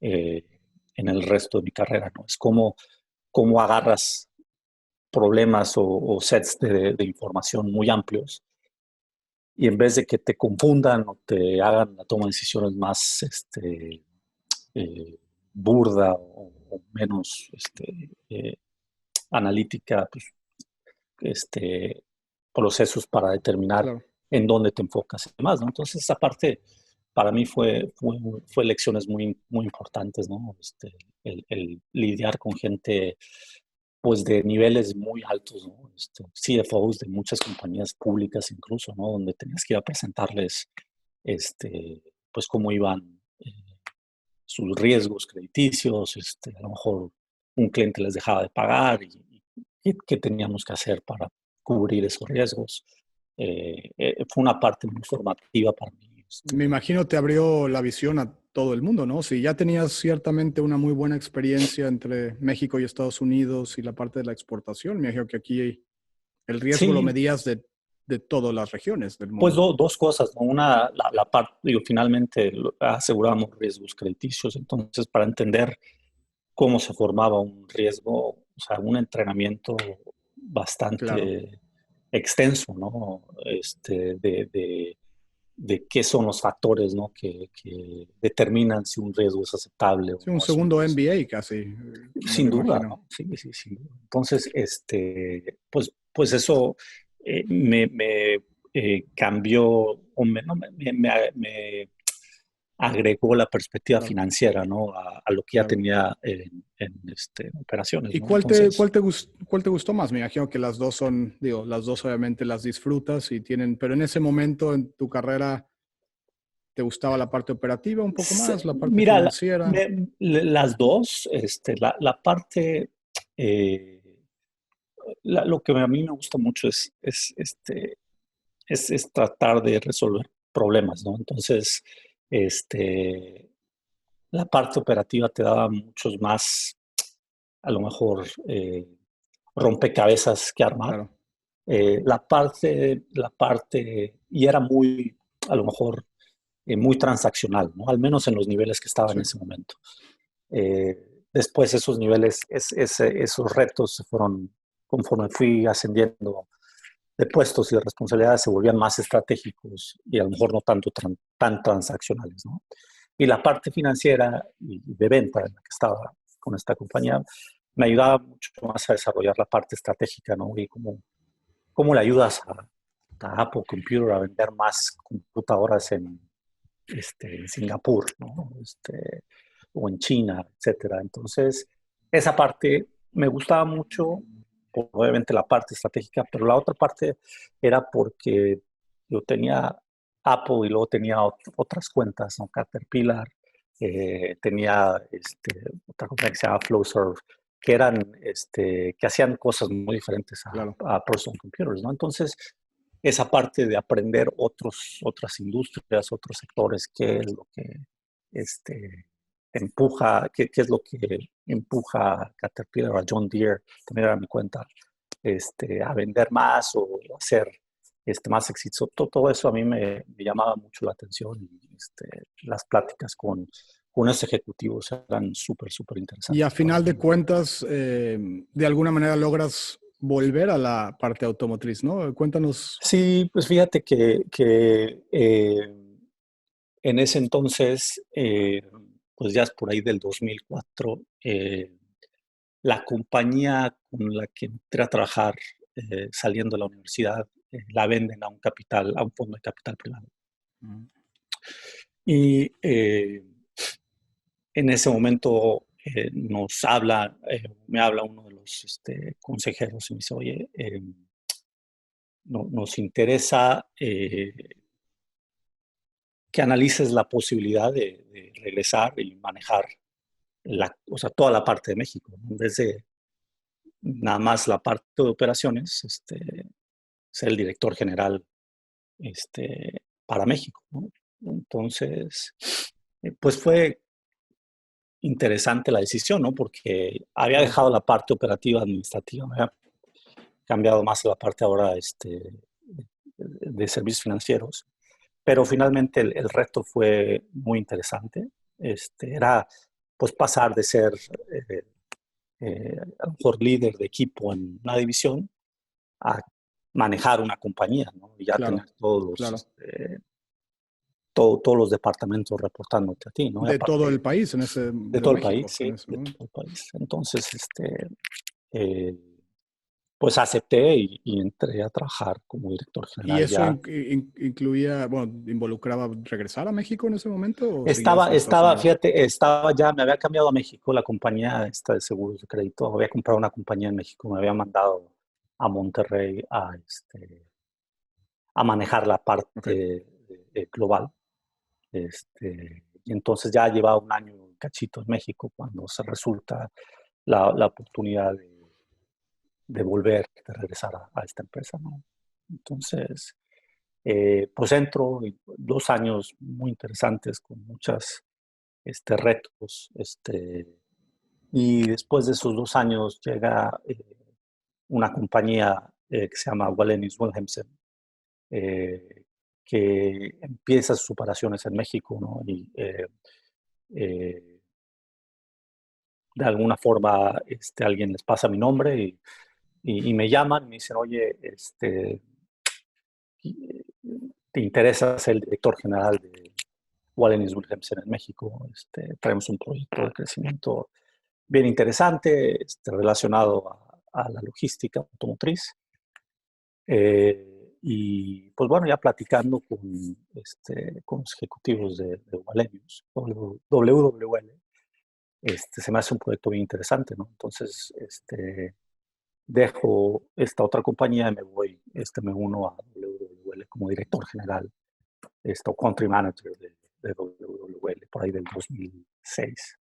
eh, en el resto de mi carrera, ¿no? Es como agarras problemas o sets de información muy amplios y en vez de que te confundan o te hagan la toma de decisiones más eh, burda o menos analítica, pues, este, procesos para determinar Claro. en dónde te enfocas y demás, ¿no? Entonces, esa parte para mí fue lecciones muy, muy importantes, ¿no? El lidiar con gente pues de niveles muy altos, ¿no? CFOs de muchas compañías públicas incluso, ¿no? Donde tenías que ir a presentarles, pues cómo iban sus riesgos crediticios, a lo mejor un cliente les dejaba de pagar y qué teníamos que hacer para cubrir esos riesgos. Fue una parte muy formativa para mí. Me imagino te abrió la visión a todo el mundo, ¿no? Si ya tenías ciertamente una muy buena experiencia entre México y Estados Unidos y la parte de la exportación, me imagino que aquí el riesgo lo Sí, medías de todas las regiones del pues mundo. dos cosas, ¿no? Una, la parte, digo, finalmente aseguramos riesgos crediticios, entonces para entender cómo se formaba un riesgo, o sea, un entrenamiento Claro, bastante extenso, ¿no? de qué son los factores, ¿no? que determinan si un riesgo es aceptable o Sí, un no es un segundo riesgo. MBA casi, me lo Sin duda, imagino. ¿no? Sí, sí, sin duda. Entonces, pues eso me cambió, o no, me agregó la perspectiva Claro, financiera, ¿no? A lo que ya claro. tenía en operaciones, ¿Y ¿no? Entonces, cuál te gustó más? Me imagino que las dos son, digo, las dos obviamente las disfrutas y tienen, pero en ese momento en tu carrera, ¿te gustaba la parte operativa un poco más, la parte mira, financiera? las dos, la parte, eh, lo que a mí me gusta mucho es tratar de resolver problemas, ¿no? Entonces, este, la parte operativa te daba muchos más, a lo mejor, rompecabezas que armar. Claro, Y era muy, a lo mejor, muy transaccional, ¿no? Al menos en los niveles que estaba en sí, ese momento. Después esos niveles, esos retos se fueron, conforme fui ascendiendo de puestos y de responsabilidades, se volvían más estratégicos y a lo mejor no tanto tan transaccionales, ¿no? Y la parte financiera y de venta en la que estaba con esta compañía me ayudaba mucho más a desarrollar la parte estratégica, ¿no? Y cómo le ayudas a Apple Computer a vender más computadoras en Singapur, ¿no? O en China, etcétera. Entonces, esa parte me gustaba mucho, obviamente la parte estratégica, pero la otra parte era porque yo tenía Apple y luego tenía otras cuentas, ¿no? Caterpillar, tenía otra compañía que se llama Flowserve, que que hacían cosas muy diferentes claro. a personal computers, ¿no? Entonces, esa parte de aprender otras industrias, otros sectores, qué es lo que empuja, qué es lo que empuja a Caterpillar, a John Deere, también era mi cuenta, a vender más o hacer más exitoso. Todo eso a mí me llamaba mucho la atención y las pláticas con esos ejecutivos eran súper, súper Y a interesantes para final de mí. cuentas, de alguna manera logras volver a la parte automotriz, ¿no? Cuéntanos. Sí, pues fíjate que en ese entonces, pues ya es por ahí del 2004, la compañía con la que entré a trabajar saliendo de la universidad, la venden a un fondo de capital privado. Mm. Y en ese momento me habla uno de los consejeros y me dice, oye, nos interesa que analices la posibilidad de regresar y manejar o sea, toda la parte de México, ¿no? En vez de nada más la parte de operaciones, ser el director general para México, ¿no? Entonces, pues fue interesante la decisión, ¿no? Porque había Claro. dejado la parte operativa administrativa, me había cambiado más a la parte ahora de servicios financieros, pero finalmente el reto fue muy interesante. Era pues pasar de ser a lo mejor líder de equipo en una división a manejar una compañía, ¿no? Y ya tener Claro, claro. todos los departamentos reportándote a ti, ¿no? Y De todo el aparte, país de de todo el país, México en sí, ese de momento. todo el país. Entonces, eh, pues acepté y entré a trabajar como director ¿Y general eso ya. incluía, bueno, involucraba regresar a México en ese momento o seguías en Estados Unidos? Fíjate, me había cambiado a México, la compañía esta de seguros de crédito, había comprado una compañía en México, me había mandado a Monterrey a manejar la Ok. parte global. Y entonces ya llevaba un año y cachito en México cuando se resulta la oportunidad de volver, de regresar a esta empresa, ¿no? Entonces, pues entro y 2 años muy interesantes con muchos retos. Y después de esos 2 años llega una compañía que se llama Wallenius Wilhelmsen, eh, que empieza sus operaciones en México, ¿no? Y eh, de alguna forma alguien les pasa mi nombre y me llaman y me dicen, oye, te interesa ser el director general de Wallenius Wilhelmsen en México, traemos un proyecto de crecimiento bien interesante, relacionado a la logística automotriz. Y pues bueno, ya platicando con los ejecutivos de Wallenius, WWL, se me hace un proyecto bien interesante, ¿no? Entonces, dejo esta otra compañía y me uno a WWL como director general, o country manager de WWL por ahí del 2006.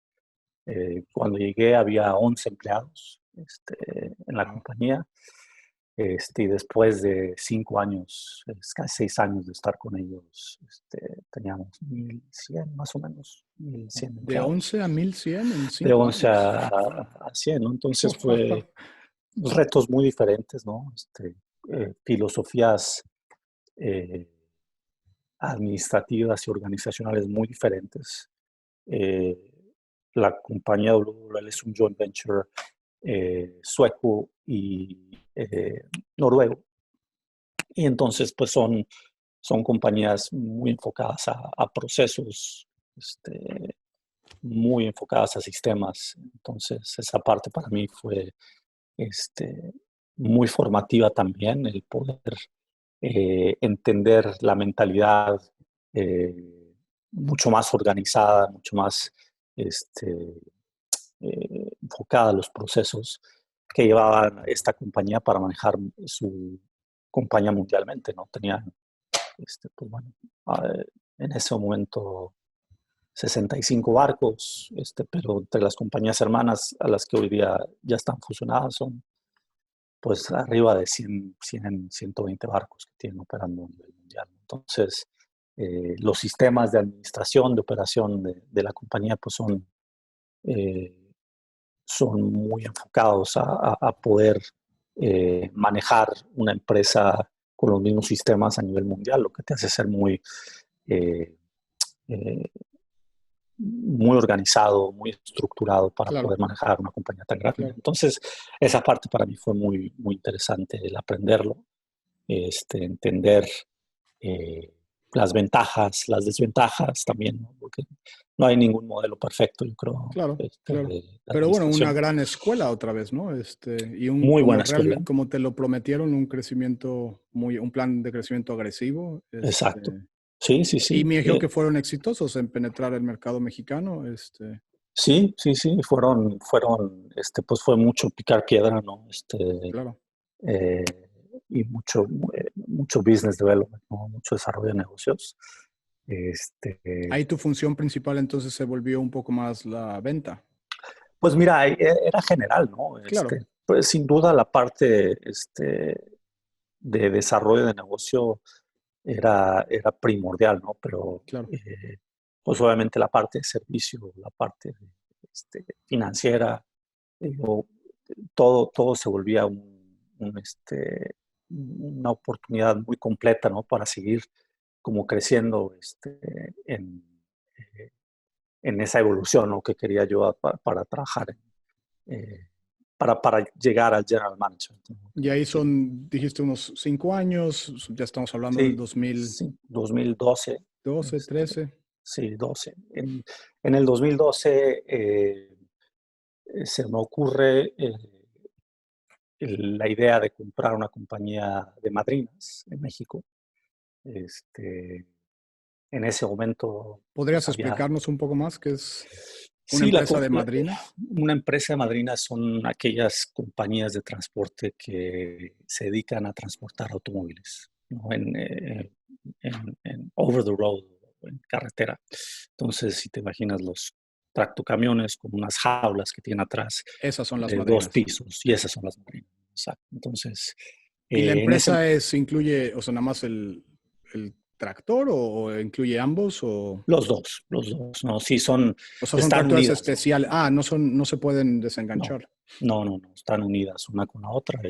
Cuando llegué había 11 empleados en la compañía, y después de 5 años, casi 6 años de estar con ellos, teníamos 1,100 más o menos, 1,100 ¿De empleados. 11 a 1,100 en De 5 11 años? a 100, ¿no? Entonces fue retos muy diferentes, ¿no? Filosofías administrativas y organizacionales muy diferentes. La compañía WWL es un joint venture sueco y noruego. Y entonces, pues son compañías muy enfocadas a procesos, muy enfocadas a sistemas. Entonces, esa parte para mí fue muy formativa también, el poder entender la mentalidad mucho más organizada, mucho más enfocada a los procesos que llevaban esta compañía para manejar su compañía mundialmente, ¿no? Tenían, pues bueno, en ese momento 65 barcos, pero entre las compañías hermanas a las que hoy día ya están fusionadas son pues arriba de 120 barcos que tienen operando a nivel mundial. Entonces, los sistemas de administración, de operación de la compañía, pues son muy enfocados a poder manejar una empresa con los mismos sistemas a nivel mundial, lo que te hace ser eh, eh, muy organizado, muy estructurado para Claro, poder manejar una compañía tan grande. claro. Entonces, esa parte para mí fue muy, muy interesante el aprenderlo, entender eh, las ventajas, las desventajas también, ¿no? Porque no hay ningún modelo perfecto, yo creo, Claro, claro. de Pero bueno, una administración. gran escuela otra vez, ¿no? Y Muy como buena escuela. realmente, como te lo prometieron, un plan de crecimiento agresivo. Exacto. Sí, sí, Y sí. me dijeron que fueron exitosos en penetrar el mercado mexicano. Sí, sí, sí. Pues fue mucho picar piedra, ¿no? Claro. Eh, y mucho business development, ¿no? Mucho desarrollo de negocios. Este, Ahí tu función principal entonces se volvió un poco más la venta. pues mira, era general, ¿no? Claro, Pues sin duda la parte de desarrollo de negocio era primordial, ¿no? Pero claro. pues obviamente la parte de servicio, la parte financiera, digo, todo se volvía una oportunidad muy completa, ¿no? Para seguir como creciendo en, eh, en esa evolución, ¿no? Que quería yo para trabajar, para llegar al general management, ¿no? Y ahí dijiste unos 5 años, ya estamos hablando del Sí, dos mil sí, 2012. doce, este, 13. sí, 12. En el 2012 se me ocurre la idea de comprar una compañía de madrinas en México. Este, en ese momento, pues ¿Podrías había... explicarnos un poco más qué es una Sí, empresa de madrina? una empresa de madrinas son aquellas compañías de transporte que se dedican a transportar automóviles, ¿no? En over the road, en carretera. Entonces, si te imaginas los tractocamiones con unas jaulas que tienen atrás Esas son las de 2 madrinas. pisos, y esas son las madrinas. Exacto. Entonces, ¿Y la en ese... empresa incluye, o sea, nada más el tractor o incluye ambos Los dos, ¿no? Sí, o sea, son están tractores unidas, ¿no? especiales? Ah, no se pueden No, desenganchar. no, están unidas una con la otra,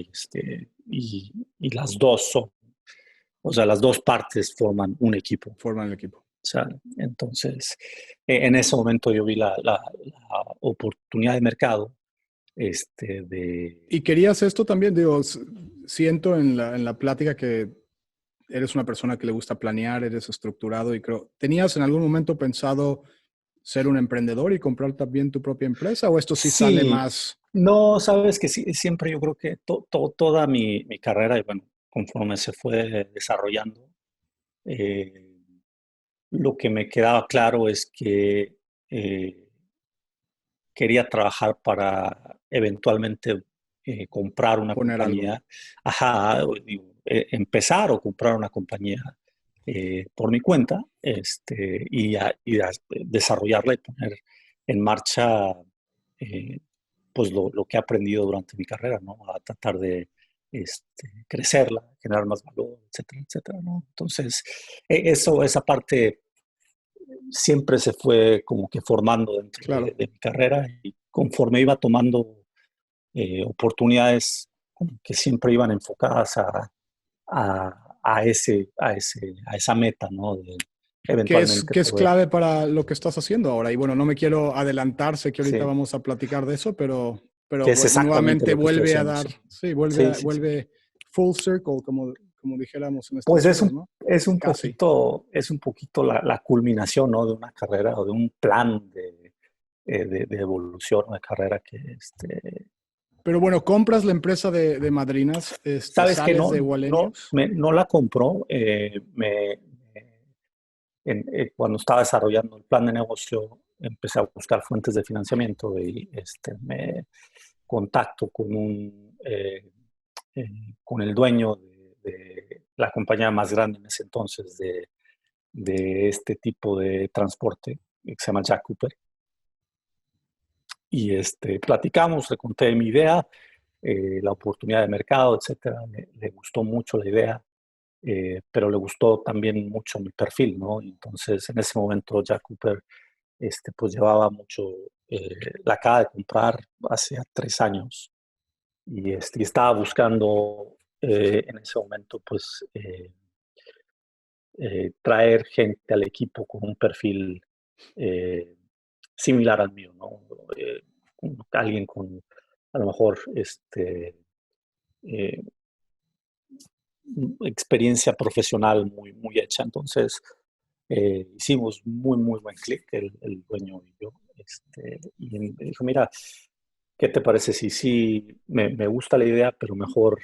y las dos son, o sea, las dos partes forman un equipo. O Forman el equipo. sea, entonces, en ese momento yo vi la oportunidad de mercado, de... ¿Y querías esto también? Digo, siento en la plática que eres una persona que le gusta planear, eres estructurado y creo, ¿tenías en algún momento pensado ser un emprendedor y comprar también tu propia empresa o esto sí sale Sí, más? no, sabes que sí, siempre yo creo que toda mi carrera, y bueno, conforme se fue desarrollando, eh, lo que me quedaba claro es que eh, quería trabajar para eventualmente comprar una Poner algo. compañía, ajá, digo, empezar o comprar una compañía por mi cuenta, desarrollarla y poner en marcha eh, pues lo que he aprendido durante mi carrera, ¿no? A tratar de crecerla, generar más valor, etcétera, etcétera, ¿no? Entonces, esa parte siempre se fue como que formando dentro Claro. de mi carrera y conforme iba tomando oportunidades como que siempre iban enfocadas a esa meta, ¿no? De eventualmente Que es poder, clave para lo que estás haciendo ahora. Y bueno, no me quiero adelantar, sé que ahorita sí, vamos a platicar de eso, pero que es exactamente nuevamente lo que estoy vuelve a haciendo, dar, sí. sí, Sí, sí, sí. vuelve full circle, como dijéramos en Pues Estados Unidos, ¿no? Casi. es un poquito la culminación, ¿no? De una carrera o de un plan de evolución de carrera que, Pero bueno, compras la empresa de madrinas, sabes que sales de Wallenius. no la compró, cuando estaba desarrollando el plan de negocio, empecé a buscar fuentes de financiamiento y me contacto con el dueño de la compañía más grande en ese entonces de este tipo de transporte, que se llama Jack Cooper. Y platicamos, le conté mi idea, la oportunidad de mercado, etcétera. Le gustó mucho la idea, pero le gustó también mucho mi perfil, ¿no? Entonces, en ese momento, Jack Cooper, pues llevaba mucho, la acaba de comprar hace 3 años y estaba buscando en ese momento, pues, traer gente al equipo con un perfil eh, similar al mío, ¿no? Eh, Alguien con, a lo mejor, eh, experiencia profesional muy hecha. Entonces, hicimos muy buen clic, el dueño y yo. Y me dijo, mira, ¿qué te parece si sí me gusta la idea, pero mejor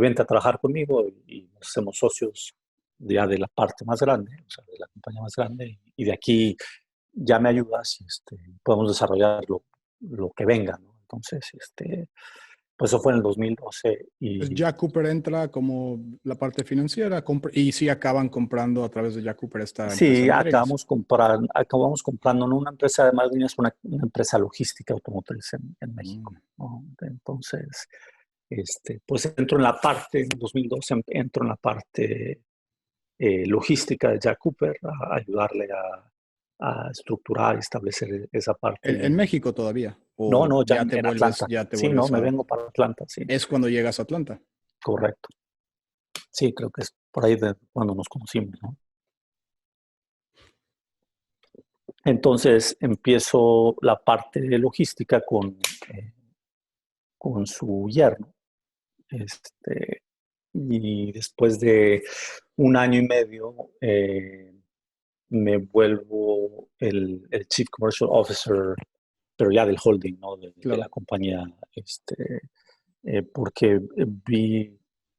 vente a trabajar conmigo y nos hacemos socios ya de la parte más grande, o sea, de la compañía más grande, y de aquí ya me ayudas y podemos desarrollar lo que venga, ¿no? Entonces, pues eso fue en el 2012 Pues y Jack Cooper entra como la parte financiera y sí acaban comprando a través de Jack Cooper esta empresa de sí, madrinas. acabamos comprando no una empresa de más líneas, una empresa logística automotriz en México, Mm. ¿no? Entonces, pues entro en la parte, en 2012 entro en la parte logística de Jack Cooper, a ayudarle a estructurar y establecer esa En parte. México todavía? No, ¿O no, ya ya te en vuelves, Atlanta. ya te Sí, no, vuelves me a... vengo para Atlanta, sí, Es cuando llegas a Atlanta? correcto. Sí, creo que es por ahí de cuando nos conocimos, ¿no? Entonces empiezo la parte de logística eh, con su yerno. Este, y después de 1 año y medio me vuelvo el Chief Commercial Officer, pero ya del holding, ¿no? De la Claro. compañía, porque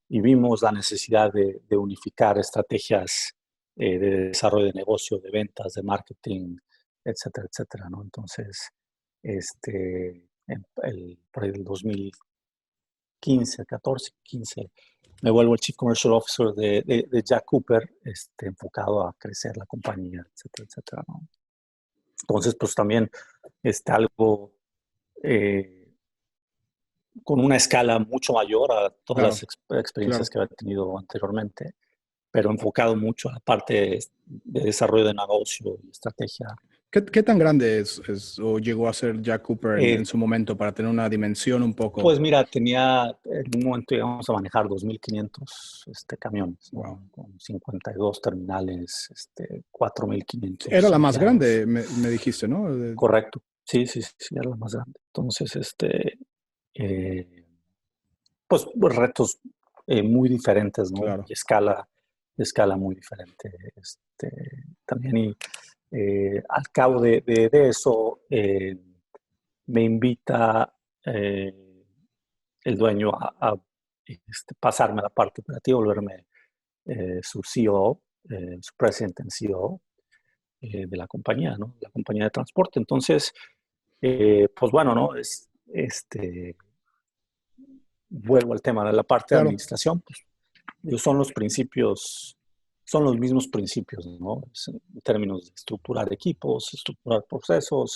vimos la necesidad de unificar estrategias de desarrollo de negocio, de ventas, de marketing, etcétera, etcétera, ¿no? Entonces, por ahí del 2015, 14, 15, me vuelvo el Chief Commercial Officer de Jack Cooper, enfocado a crecer la compañía, etcétera, etcétera, ¿no? Entonces, pues también algo eh, con una escala mucho mayor a todas las Claro, experiencias claro. que había tenido anteriormente, pero enfocado mucho a la parte de desarrollo de negocio y estrategia. ¿Qué tan grande o llegó a ser Jack Cooper en Eh, su momento para tener una dimensión un pues poco? mira, en un momento llegamos a manejar 2.500 camiones, Wow. ¿no? Con 52 terminales, 4.500 Era la más empleados. grande, me dijiste, ¿no? Correcto. Sí, sí, sí, sí, era la más grande. Entonces, eh, pues retos muy diferentes, ¿no? Claro. Y escala. escala muy diferente también. Y al cabo de eso, me invita el dueño a pasarme a la parte operativa, volverme su CEO, su presidente en CEO de la compañía, ¿no? La compañía de transporte. Entonces, pues bueno, ¿no? Vuelvo al tema de la parte de Claro. administración, pues son los principios, son los mismos principios, ¿no? En términos de estructurar equipos, estructurar procesos,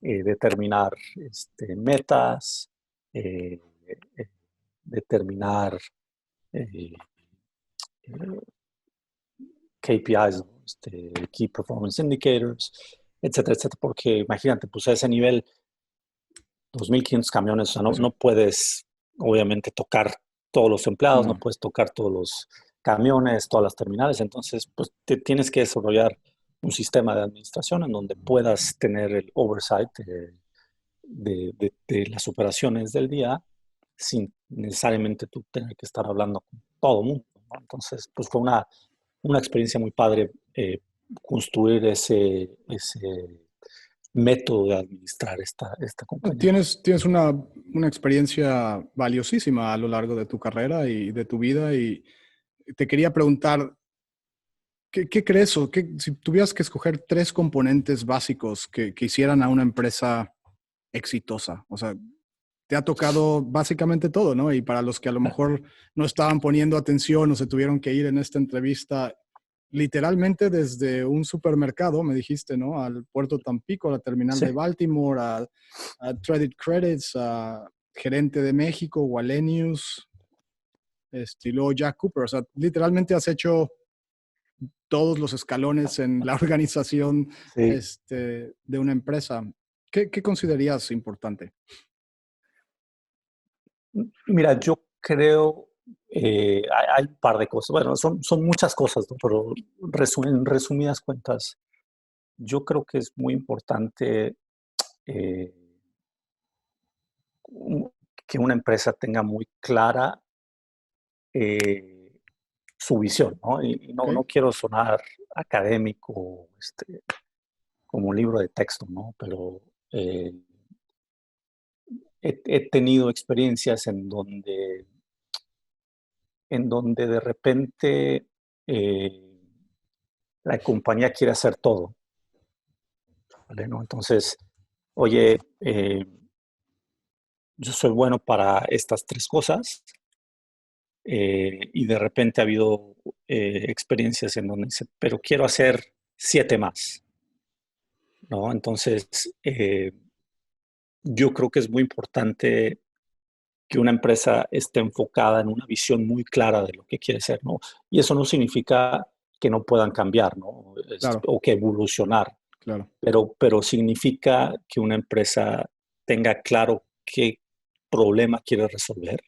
determinar metas, eh, eh, determinar eh, eh, KPIs, ¿no? Key Performance Indicators, etcétera, etcétera, porque imagínate, pues a ese nivel, 2.500 camiones, o sea, no puedes, obviamente, tocar todos los empleados, no No. puedes tocar todos los camiones, todas las terminales, entonces, pues tienes que desarrollar un sistema de administración en donde puedas tener el oversight de las operaciones del día sin necesariamente tú tener que estar hablando con todo el mundo, ¿no? Entonces, pues fue una experiencia muy padre construir ese método de administrar esta compañía. Tienes una experiencia valiosísima a lo largo de tu carrera y de tu vida y te quería preguntar, ¿qué crees o si tuvieras que escoger tres componentes básicos que hicieran a una empresa exitosa? O sea, te ha tocado básicamente todo, ¿no? Y para los que a lo mejor no estaban poniendo atención o se tuvieron que ir en esta entrevista, literalmente desde un supermercado, me dijiste, ¿no? Al puerto Tampico, a la terminal Sí. de Baltimore, a Credit Credits, a gerente de México, Wallenius, y luego Jack Cooper. O sea, literalmente has hecho todos los escalones en la organización Sí. de una empresa. ¿Qué considerarías importante? Mira, yo creo, hay un par de cosas, bueno, son muchas cosas, ¿no? Pero en resumidas cuentas, yo creo que es muy importante eh, que una empresa tenga muy clara eh, su visión, ¿no? Y no, ¿Ok? no quiero sonar académico, como un libro de texto, ¿no? Pero he tenido experiencias en donde de repente la compañía quiere hacer todo, ¿vale? ¿No? Entonces, oye, yo soy bueno para estas tres cosas, y de repente ha habido experiencias en donde dice, pero quiero hacer 7 más, ¿no? Entonces, yo creo que es muy importante que una empresa esté enfocada en una visión muy clara de lo que quiere ser, ¿no? Y eso no significa que no puedan cambiar, ¿no? Claro, O que evolucionar, claro. pero significa que una empresa tenga claro qué problema quiere resolver,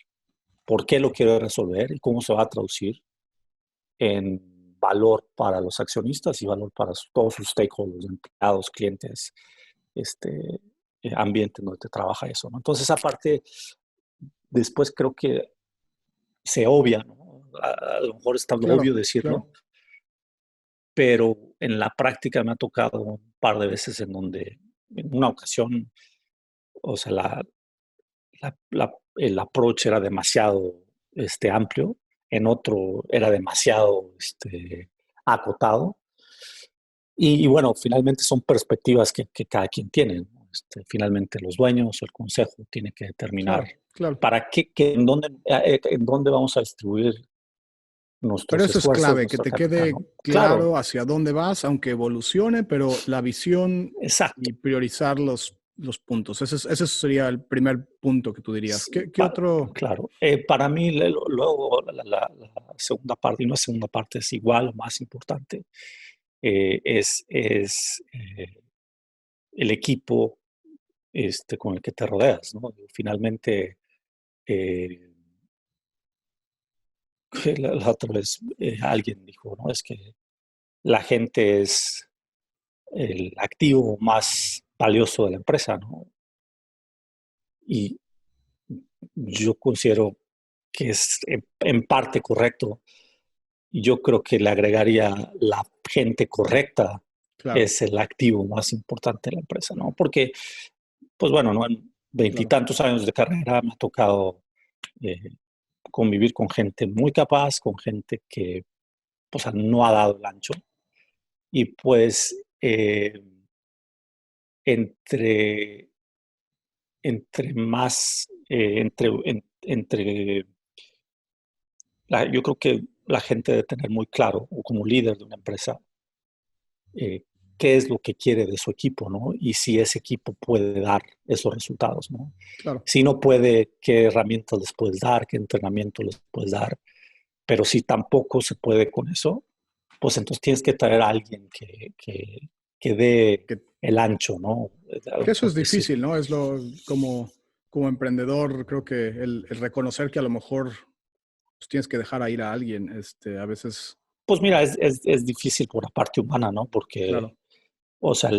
por qué lo quiere resolver y cómo se va a traducir en valor para los accionistas y valor para todos sus stakeholders, empleados, clientes, este, ambiente en donde te trabaja eso, ¿no? Entonces, aparte, después creo que se obvia, ¿no? A lo mejor está Claro, obvio decirlo, claro. pero en la práctica me ha tocado un par de veces en donde, en una ocasión, o sea, el approach era demasiado amplio, en otro era demasiado acotado. Y bueno, finalmente son perspectivas que cada quien tiene, ¿no? Finalmente los dueños o el consejo tiene que determinar Claro, claro. para en dónde vamos a distribuir Pero nuestros eso es esfuerzos, clave, que nuestro te capital, ¿no? quede Claro, claro hacia dónde vas, aunque evolucione, pero la visión exacto. y priorizar los puntos. Ese sería el primer punto que tú dirías. ¿Qué otro? Claro. Para mí, luego la segunda parte, y una segunda parte es igual o más importante, es el equipo con el que te rodeas, ¿no? Finalmente, eh, la otra vez alguien dijo, ¿no? Es que la gente es el activo más valioso de la empresa, ¿no? Y yo considero que es en parte correcto, Y yo creo que le agregaría la gente correcta Claro, es el activo más importante de la empresa, ¿no? Porque, pues bueno, ¿no? En claro. veintitantos años de carrera me ha tocado eh, convivir con gente muy capaz, con gente que, pues, no ha dado el ancho. Y pues, entre, entre más, yo creo que la gente debe tener muy claro, o como líder de una empresa, eh, qué es lo que quiere de su equipo, ¿no? Y si ese equipo puede dar esos resultados, ¿no? Claro. Si no puede, qué herramientas les puedes dar, qué entrenamiento les puedes dar, pero si tampoco se puede con eso, pues entonces tienes que traer a alguien que dé Que, el ancho, ¿no? que eso es Decir, difícil, ¿no? Es lo como emprendedor, creo que el reconocer que a lo mejor pues, tienes que dejar a ir a alguien, a veces, pues mira, es difícil por la parte humana, ¿no? Porque, claro, o sea,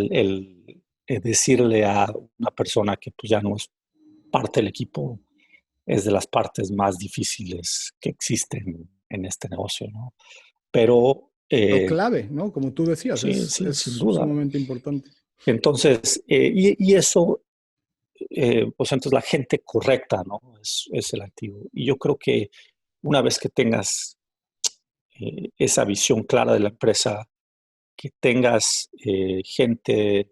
decirle a una persona que pues ya no es parte del equipo es de las partes más difíciles que existen en este negocio, ¿no? Pero pero clave, ¿no? Como tú decías, sí, sí, sin es duda. sumamente importante. Entonces, y eso, pues entonces la gente correcta, ¿no? Es el activo. Y yo creo que una vez que tengas esa visión clara de la empresa, que tengas gente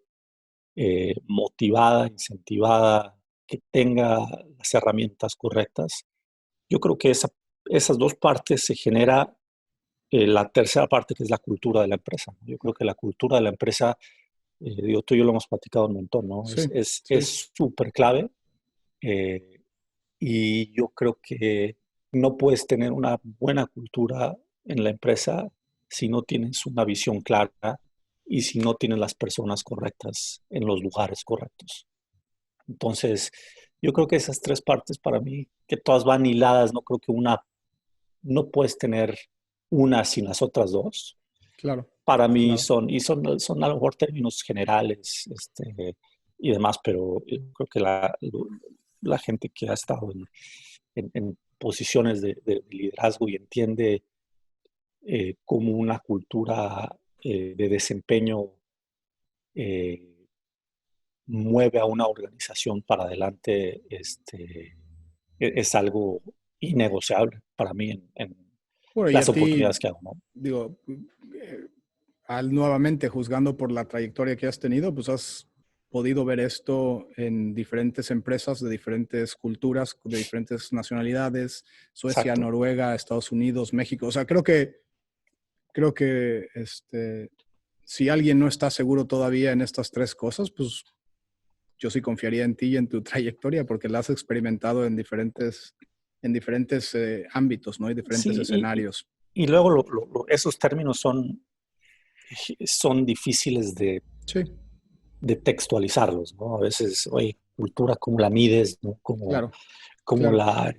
motivada, incentivada, que tenga las herramientas correctas, yo creo que esas dos partes se genera la tercera parte, que es la cultura de la empresa. Yo creo que la cultura de la empresa, digo, tú y yo lo hemos platicado un montón, ¿no? Sí, sí, Es súper clave eh, y yo creo que no puedes tener una buena cultura en la empresa si no tienes una visión clara y si no tienes las personas correctas en los lugares correctos. Entonces, yo creo que esas tres partes para mí, que todas van hiladas, no creo que no puedes tener una sin las otras dos. claro, Para mí claro. son a lo mejor términos generales y demás, pero yo creo que la gente que ha estado en posiciones de liderazgo y entiende cómo una cultura de desempeño eh, mueve a una organización para adelante, es algo innegociable para mí en Bueno, y a las ti, oportunidades que hago, ¿no? digo, al nuevamente juzgando por la trayectoria que has tenido, pues has podido ver esto en diferentes empresas de diferentes culturas, de diferentes nacionalidades, Suecia, Exacto. Noruega, Estados Unidos, México. O sea, creo que si alguien no está seguro todavía en estas tres cosas, pues yo sí confiaría en ti y en tu trayectoria porque la has experimentado en diferentes ámbitos, ¿no? Y diferentes Sí, escenarios. y luego esos términos son difíciles Sí, de textualizarlos, ¿no? A veces, oye, cultura, ¿cómo la mides? ¿No? claro, ¿Cómo claro.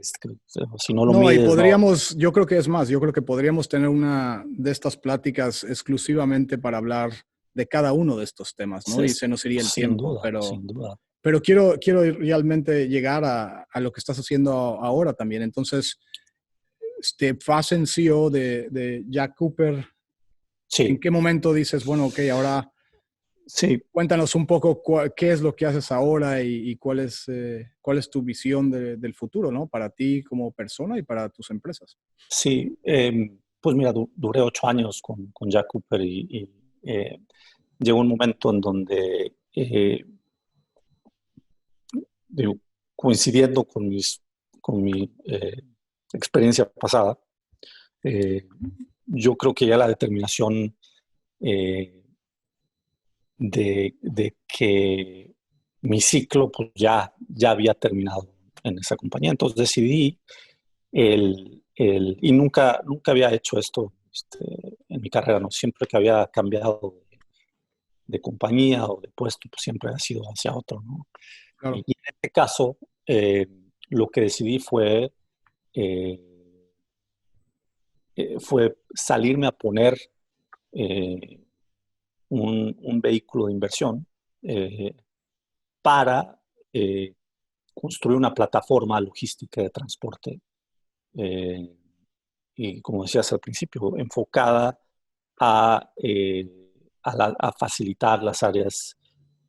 si no lo No, y mides, no? podríamos, yo creo que es más, yo creo que podríamos tener una de estas pláticas exclusivamente para hablar de cada uno de estos temas, ¿no? Y se nos iría el Sin tiempo, duda, sin duda. pero quiero realmente llegar a lo que estás haciendo ahora también. Entonces, Fasten CEO de Jack Cooper, ¿en Sí, qué momento dices, bueno, ok, ahora sí, cuéntanos un poco qué es lo que haces ahora y cuál es tu visión del futuro, ¿no? Para ti como persona y para tus empresas. sí. Pues mira, duré 8 años con Jack Cooper y llegó un momento en donde, digo, coincidiendo con mi experiencia pasada, eh, yo creo que ya la determinación eh, de que mi ciclo pues ya había terminado en esa compañía. Entonces decidí y nunca había hecho esto en mi carrera, ¿no? Siempre que había cambiado de compañía o de puesto, pues siempre ha sido hacia otro, ¿no? Y Claro, en este caso, lo que decidí eh, fue salirme a poner eh, un vehículo de inversión eh, para construir una plataforma logística de transporte eh, y como decías al principio, enfocada a, a facilitar las áreas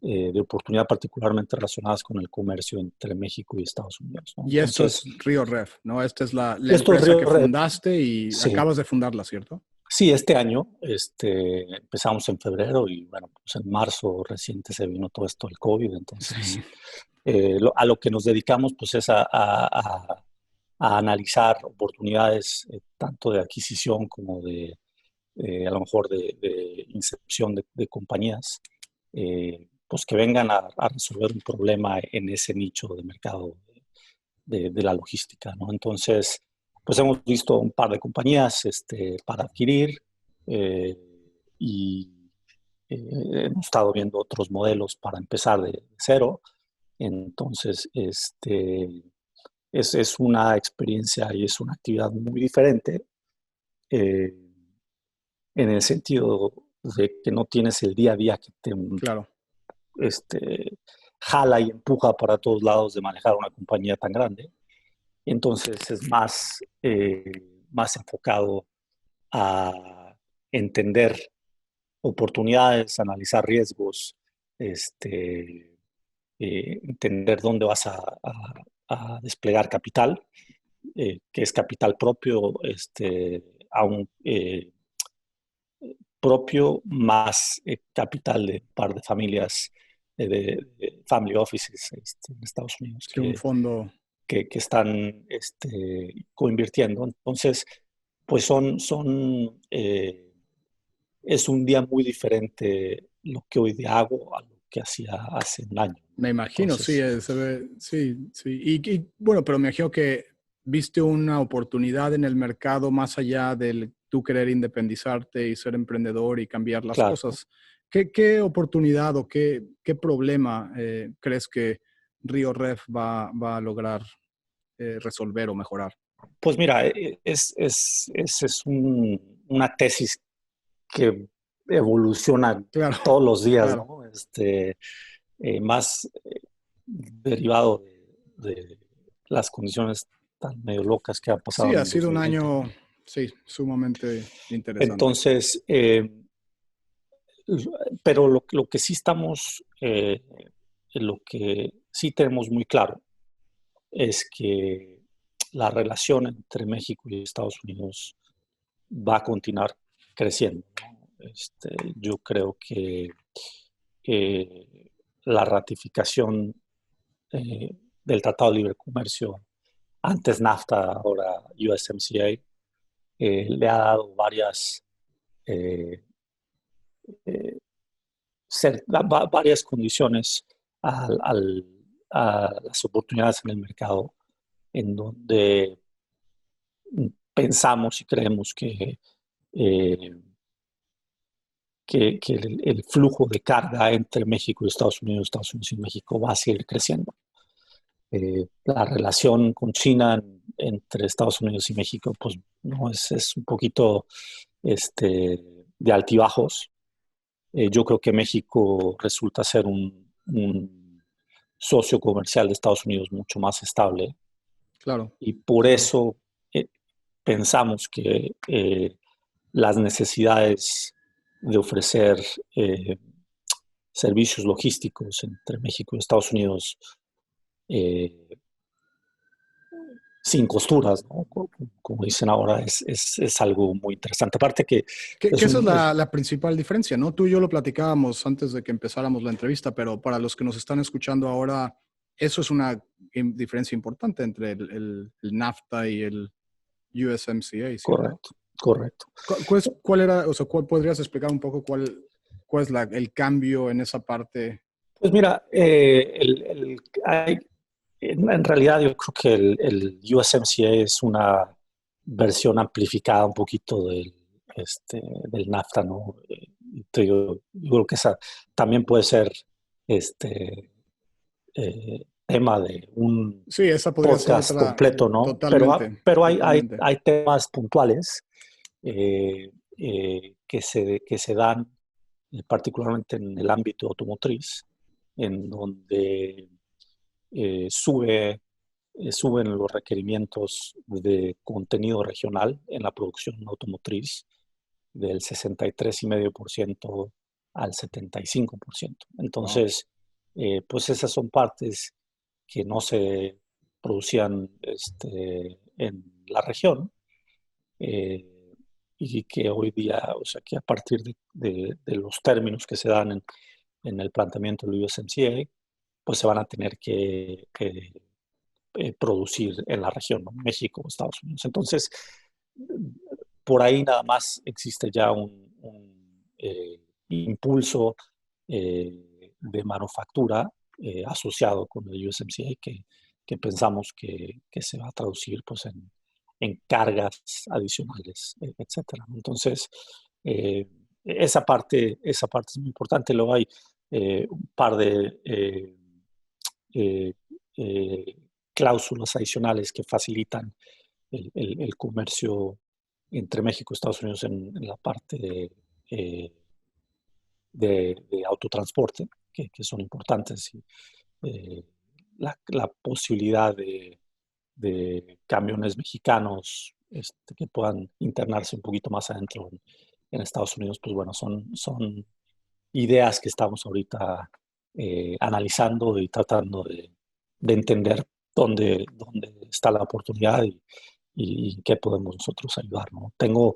de oportunidad particularmente relacionadas con el comercio entre México y Estados Unidos, ¿no? Y esto es Entonces, RioRef, ¿no? Esta es la esto es empresa Río que Red. fundaste y Sí, acabas de fundarla, ¿cierto? sí, este año empezamos en febrero y bueno, pues en marzo reciente se vino todo esto del COVID, entonces Sí, a lo que nos dedicamos pues es a analizar oportunidades tanto de adquisición como de a lo mejor de incepción de compañías, pues que vengan a resolver un problema en ese nicho de mercado de la logística, ¿no? Entonces, pues hemos visto un par de compañías para adquirir eh, y hemos estado viendo otros modelos para empezar de cero. Entonces, es una experiencia y es una actividad muy diferente eh, en el sentido de que no tienes el día a día que te claro. jala y empuja para todos lados de manejar una compañía tan grande. Entonces es más enfocado a entender oportunidades, analizar riesgos, entender dónde vas a desplegar capital, que es capital propio, aún propio más capital de un par de familias, de family offices en Estados Unidos Sí, un fondo. que están coinvirtiendo. Entonces, pues es un día muy diferente lo que hoy día hago a lo que hacía hace un año. Me imagino, sí, Entonces, se ve, sí, sí. Bueno, pero me imagino que viste una oportunidad en el mercado más allá del tú querer independizarte y ser emprendedor y cambiar las claro, cosas. ¿Qué oportunidad o qué problema crees que RioRef va a lograr resolver o mejorar? pues mira, es una tesis que evoluciona Claro, todos los días, claro. ¿no? Más derivado de las condiciones tan medio locas que ha pasado Sí, en ha el sido un 2020, año, ¿no? sí, sumamente interesante. Entonces, pero lo que sí estamos, lo que sí tenemos muy claro es que la relación entre México y Estados Unidos va a continuar creciendo, ¿no? Yo creo que eh, la ratificación eh, del Tratado de Libre Comercio, antes NAFTA, ahora USMCA, le ha dado eh, eh, varias condiciones al, al, a las oportunidades en el mercado, en donde pensamos y creemos eh, que el flujo de carga entre México y Estados Unidos y México va a seguir creciendo. La relación con China entre Estados Unidos y México, pues no es un poquito de altibajos. Yo creo que México resulta ser un socio comercial de Estados Unidos mucho más estable Claro, y por claro. eso pensamos que las necesidades de ofrecer servicios logísticos entre México y Estados Unidos eh, sin costuras, ¿no? Como dicen ahora, es algo muy interesante. Aparte que Que es esa es un... la principal diferencia, ¿no? Tú y yo lo platicábamos antes de que empezáramos la entrevista, pero para los que nos están escuchando ahora, eso es una diferencia importante entre el NAFTA y el USMCA, ¿cierto? correcto, correcto. ¿Cuál era, o sea, cuál podrías explicar un poco cuál es el cambio en esa parte? Pues mira, en realidad yo creo que el USMCA es una versión amplificada un poquito del NAFTA, ¿no? Yo creo que esa también puede ser este, tema de un Sí, esa podría ser podcast otra, completo, ¿no? totalmente, Pero totalmente. hay temas puntuales que se dan particularmente en el ámbito automotriz, en donde sube suben los requerimientos de contenido regional en la producción automotriz del 63,5% al 75%. Wow. Entonces, pues esas son partes que no se producían en la región, eh, y que hoy día, o sea, que a partir de los términos que se dan en el planteamiento del USMCA, pues se van a tener que producir en la región, ¿no? México, Estados Unidos. Entonces, por ahí nada más existe ya un impulso de manufactura asociado con el USMCA que pensamos que se va a traducir pues, en cargas adicionales, etcétera. Entonces, eh, esa parte es muy importante. Luego hay un par de eh, eh, cláusulas adicionales que facilitan el comercio entre México y Estados Unidos en la parte de autotransporte, que son importantes. Y, la posibilidad de camiones mexicanos que puedan internarse un poquito más adentro en Estados Unidos, pues bueno, son ideas que estamos ahorita analizando y tratando de entender dónde está la oportunidad y en qué podemos nosotros ayudar, ¿no? Tengo,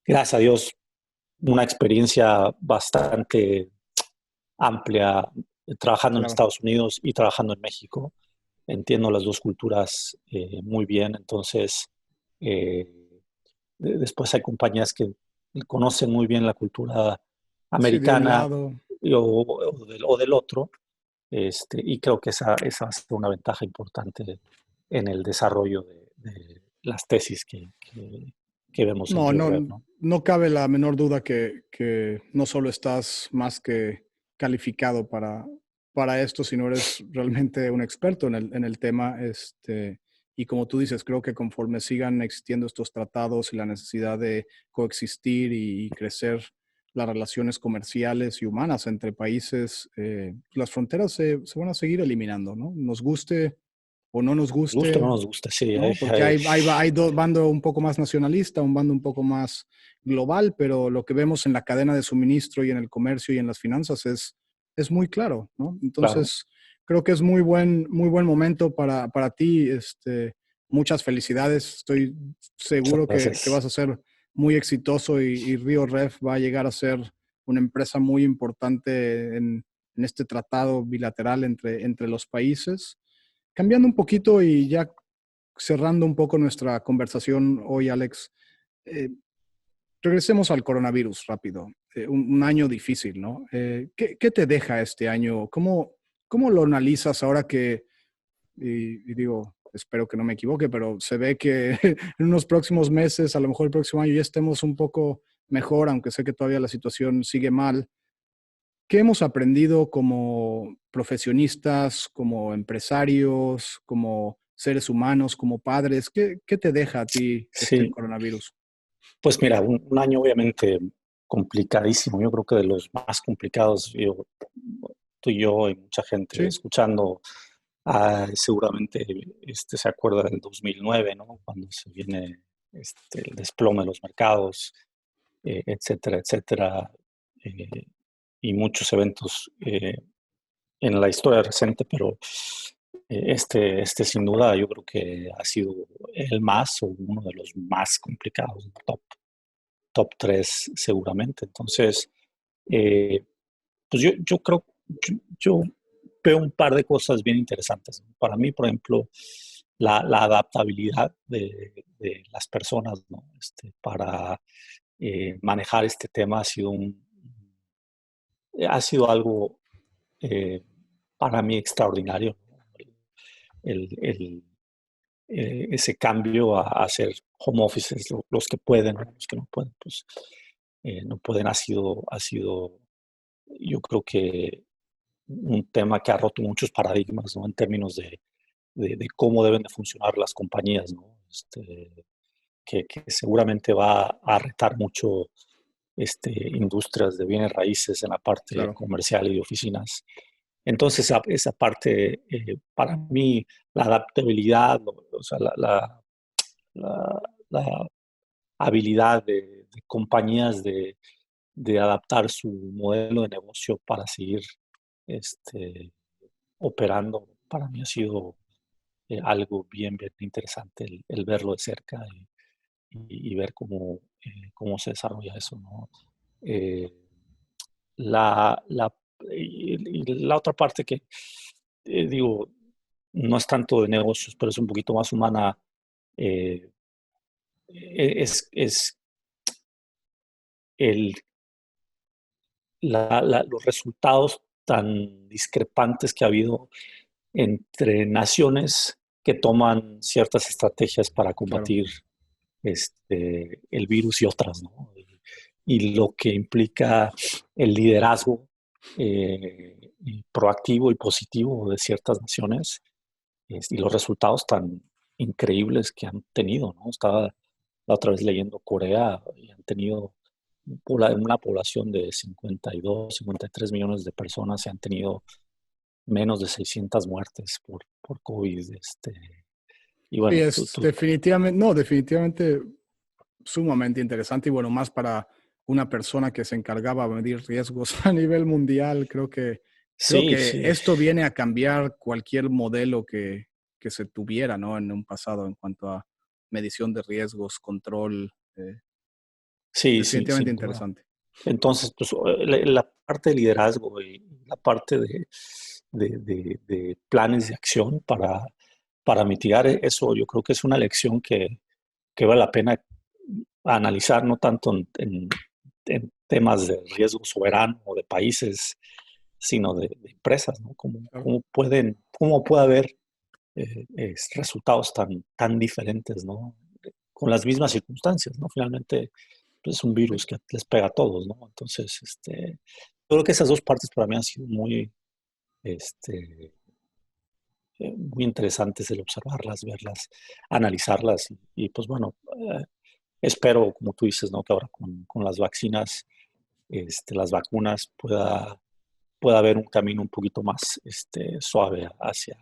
gracias a Dios, una experiencia bastante amplia trabajando en Claro. Estados Unidos y trabajando en México. Entiendo las dos culturas muy bien, entonces eh, después hay compañías que conocen muy bien la cultura Sí, de un americana lado. o del otro, y creo que esa va a ser una ventaja importante en el desarrollo de las tesis que vemos en No, Río no, Rev, ¿no? no cabe la menor duda que no solo estás más que calificado para esto, sino eres realmente un experto en el tema. Y como tú dices, creo que conforme sigan existiendo estos tratados y la necesidad de coexistir y crecer las relaciones comerciales y humanas entre países, las fronteras se van a seguir eliminando, ¿no? Nos guste o no nos Nos gusta o no guste, nos gusta, sí. ¿no? Porque hay dos bando un poco más nacionalista, un bando un poco más global, pero lo que vemos en la cadena de suministro y en el comercio y en las finanzas es muy claro, ¿no? Claro, Entonces, creo que es muy buen momento para ti. Muchas felicidades. Estoy muchas seguro que gracias. vas a ser muy exitoso y Río Ref va a llegar a ser una empresa muy importante en este tratado bilateral entre los países. Cambiando un poquito y ya cerrando un poco nuestra conversación hoy, Alex, eh, regresemos al coronavirus rápido. Un año difícil, ¿no? ¿Qué te deja este año? ¿Cómo lo analizas ahora que, y digo, espero que no me equivoque, pero se ve que en unos próximos meses, a lo mejor el próximo año ya estemos un poco mejor, aunque sé que todavía la situación sigue mal? ¿Qué hemos aprendido como profesionistas, como empresarios, como seres humanos, como padres? ¿Qué te deja a ti este Sí, coronavirus? pues mira, un año obviamente complicadísimo. Yo creo que de los más complicados. Tú y yo y mucha gente Sí, escuchando, seguramente se acuerda del 2009, ¿no? Cuando se viene el desplome de los mercados, etcétera, etcétera, eh, y muchos eventos en la historia reciente, pero sin duda yo creo que ha sido el más o uno de los más complicados, top 3 seguramente. Entonces, eh, pues yo creo, yo veo un par de cosas bien interesantes. Para mí, por ejemplo, la adaptabilidad de las personas, ¿no? Para manejar este tema ha sido algo eh, para mí extraordinario, ¿no? Ese cambio a hacer home offices, los que pueden, ¿no? Los que no pueden, pues no pueden, ha sido, yo creo que un tema que ha roto muchos paradigmas, ¿no? En términos de cómo deben de funcionar las compañías, ¿no? Que seguramente va a retar mucho industrias de bienes raíces en la parte claro. comercial y de oficinas. Entonces, esa parte, para mí, la adaptabilidad, o sea, la- la habilidad de compañías de adaptar su modelo de negocio para seguir este, operando, para mí ha sido algo bien interesante el verlo de cerca y ver cómo se desarrolla eso, ¿no? Eh, la, la, y la otra parte que, digo, no es tanto de negocios, pero es un poquito más humana, eh, es el, los resultados tan discrepantes que ha habido entre naciones que toman ciertas estrategias para Claro. combatir el virus y otras, ¿no? Y lo que implica el liderazgo y proactivo y positivo de ciertas naciones y los resultados tan increíbles que han tenido, ¿no? Estaba la otra vez leyendo Corea y han tenido una población de 52, 53 millones de personas y han tenido menos de 600 muertes por COVID. Y Sí, bueno, es definitivamente, no, definitivamente sumamente interesante y bueno, más para una persona que se encargaba de medir riesgos a nivel mundial. Creo sí, que sí, esto viene a cambiar cualquier modelo que se tuviera, ¿no? En un pasado en cuanto a medición de riesgos, control, sí, sí, definitivamente sin duda. interesante. Entonces, pues la parte de liderazgo y la parte de planes de acción para mitigar eso, yo creo que es una lección que vale la pena analizar, no tanto en temas de riesgo soberano o de países, sino de empresas, ¿no? Claro. Cómo puede haber resultados tan diferentes, ¿no? Con las mismas circunstancias, ¿no? Finalmente, pues, es un Sí. virus que les pega a todos, ¿no? Entonces, creo que esas dos partes para mí han sido este, muy interesantes el observarlas, verlas, analizarlas y pues bueno, espero, como tú dices, ¿no? Que ahora con las vacinas, las vacunas pueda haber un camino un poquito más suave hacia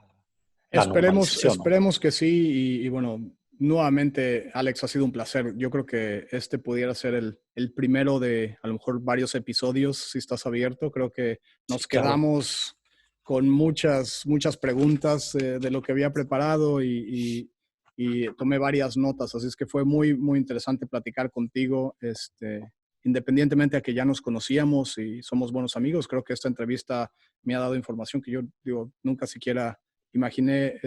la normalización, ¿no? Esperemos que sí. Y bueno, nuevamente, Alex, ha sido un placer. Yo creo que este pudiera ser el primero de a lo mejor varios episodios, si estás abierto. Creo que Sí, nos claro. quedamos con muchas preguntas de lo que había preparado y tomé varias notas. Así es que fue muy interesante platicar contigo. Independientemente a que ya nos conocíamos y somos buenos amigos, creo que esta entrevista me ha dado información que yo digo, nunca siquiera imaginé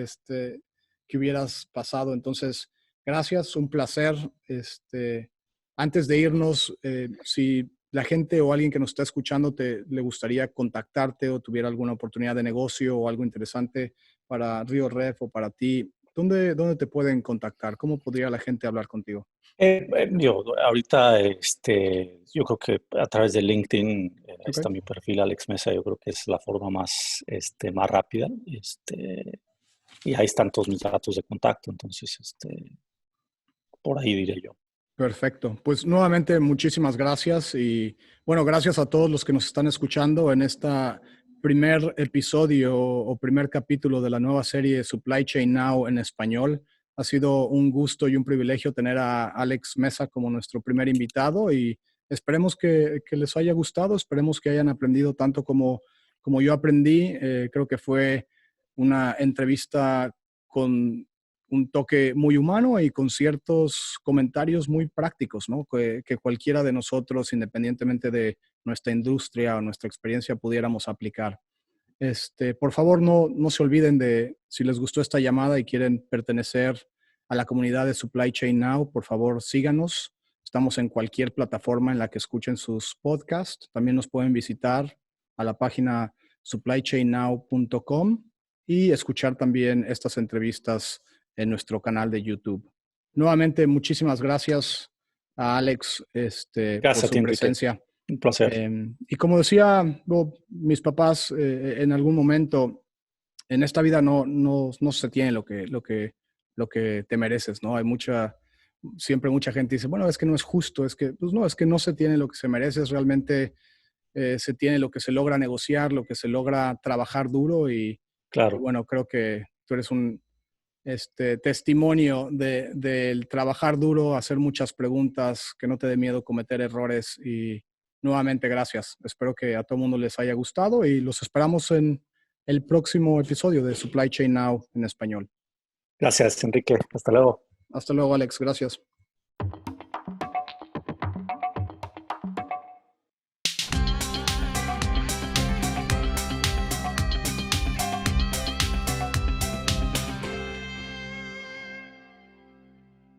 que hubieras pasado. Entonces, gracias, un placer. Antes de irnos, si la gente o alguien que nos está escuchando le gustaría contactarte o tuviera alguna oportunidad de negocio o algo interesante para Río Ref o para ti, ¿dónde te pueden contactar? ¿Cómo podría la gente hablar contigo? Ahorita, yo creo que a través de LinkedIn, ahí Ok. está mi perfil, Alex Mesa, yo creo que es la forma más rápida, y ahí están todos mis datos de contacto, entonces, por ahí diré yo. Perfecto. Pues nuevamente muchísimas gracias y bueno, gracias a todos los que nos están escuchando en esta primer episodio o primer capítulo de la nueva serie Supply Chain Now en español. Ha sido un gusto y un privilegio tener a Alex Mesa como nuestro primer invitado y esperemos que les haya gustado, esperemos que hayan aprendido tanto como yo aprendí. Creo que fue una entrevista con un toque muy humano y con ciertos comentarios muy prácticos, ¿no? Que cualquiera de nosotros, independientemente de nuestra industria o nuestra experiencia, pudiéramos aplicar. Por favor, no se olviden de, si les gustó esta llamada y quieren pertenecer a la comunidad de Supply Chain Now, por favor, síganos. Estamos en cualquier plataforma en la que escuchen sus podcasts. También nos pueden visitar a la página supplychainnow.com y escuchar también estas entrevistas en nuestro canal de YouTube. Nuevamente, muchísimas gracias a Alex por Gracias a su ti, Enrique. presencia. Un placer. Y como decía mis papás en algún momento, en esta vida no se tiene lo que te mereces, ¿no? Siempre mucha gente dice, bueno, es que no es justo, es que, pues no, es que no se tiene lo que se merece, es realmente se tiene, lo que se logra negociar, lo que se logra trabajar duro y Claro. bueno, creo que tú eres un testimonio del trabajar duro, hacer muchas preguntas, que no te dé miedo cometer errores y nuevamente gracias. Espero que a todo el mundo les haya gustado y los esperamos en el próximo episodio de Supply Chain Now en español. Gracias, Enrique. Hasta luego. Hasta luego, Alex. Gracias.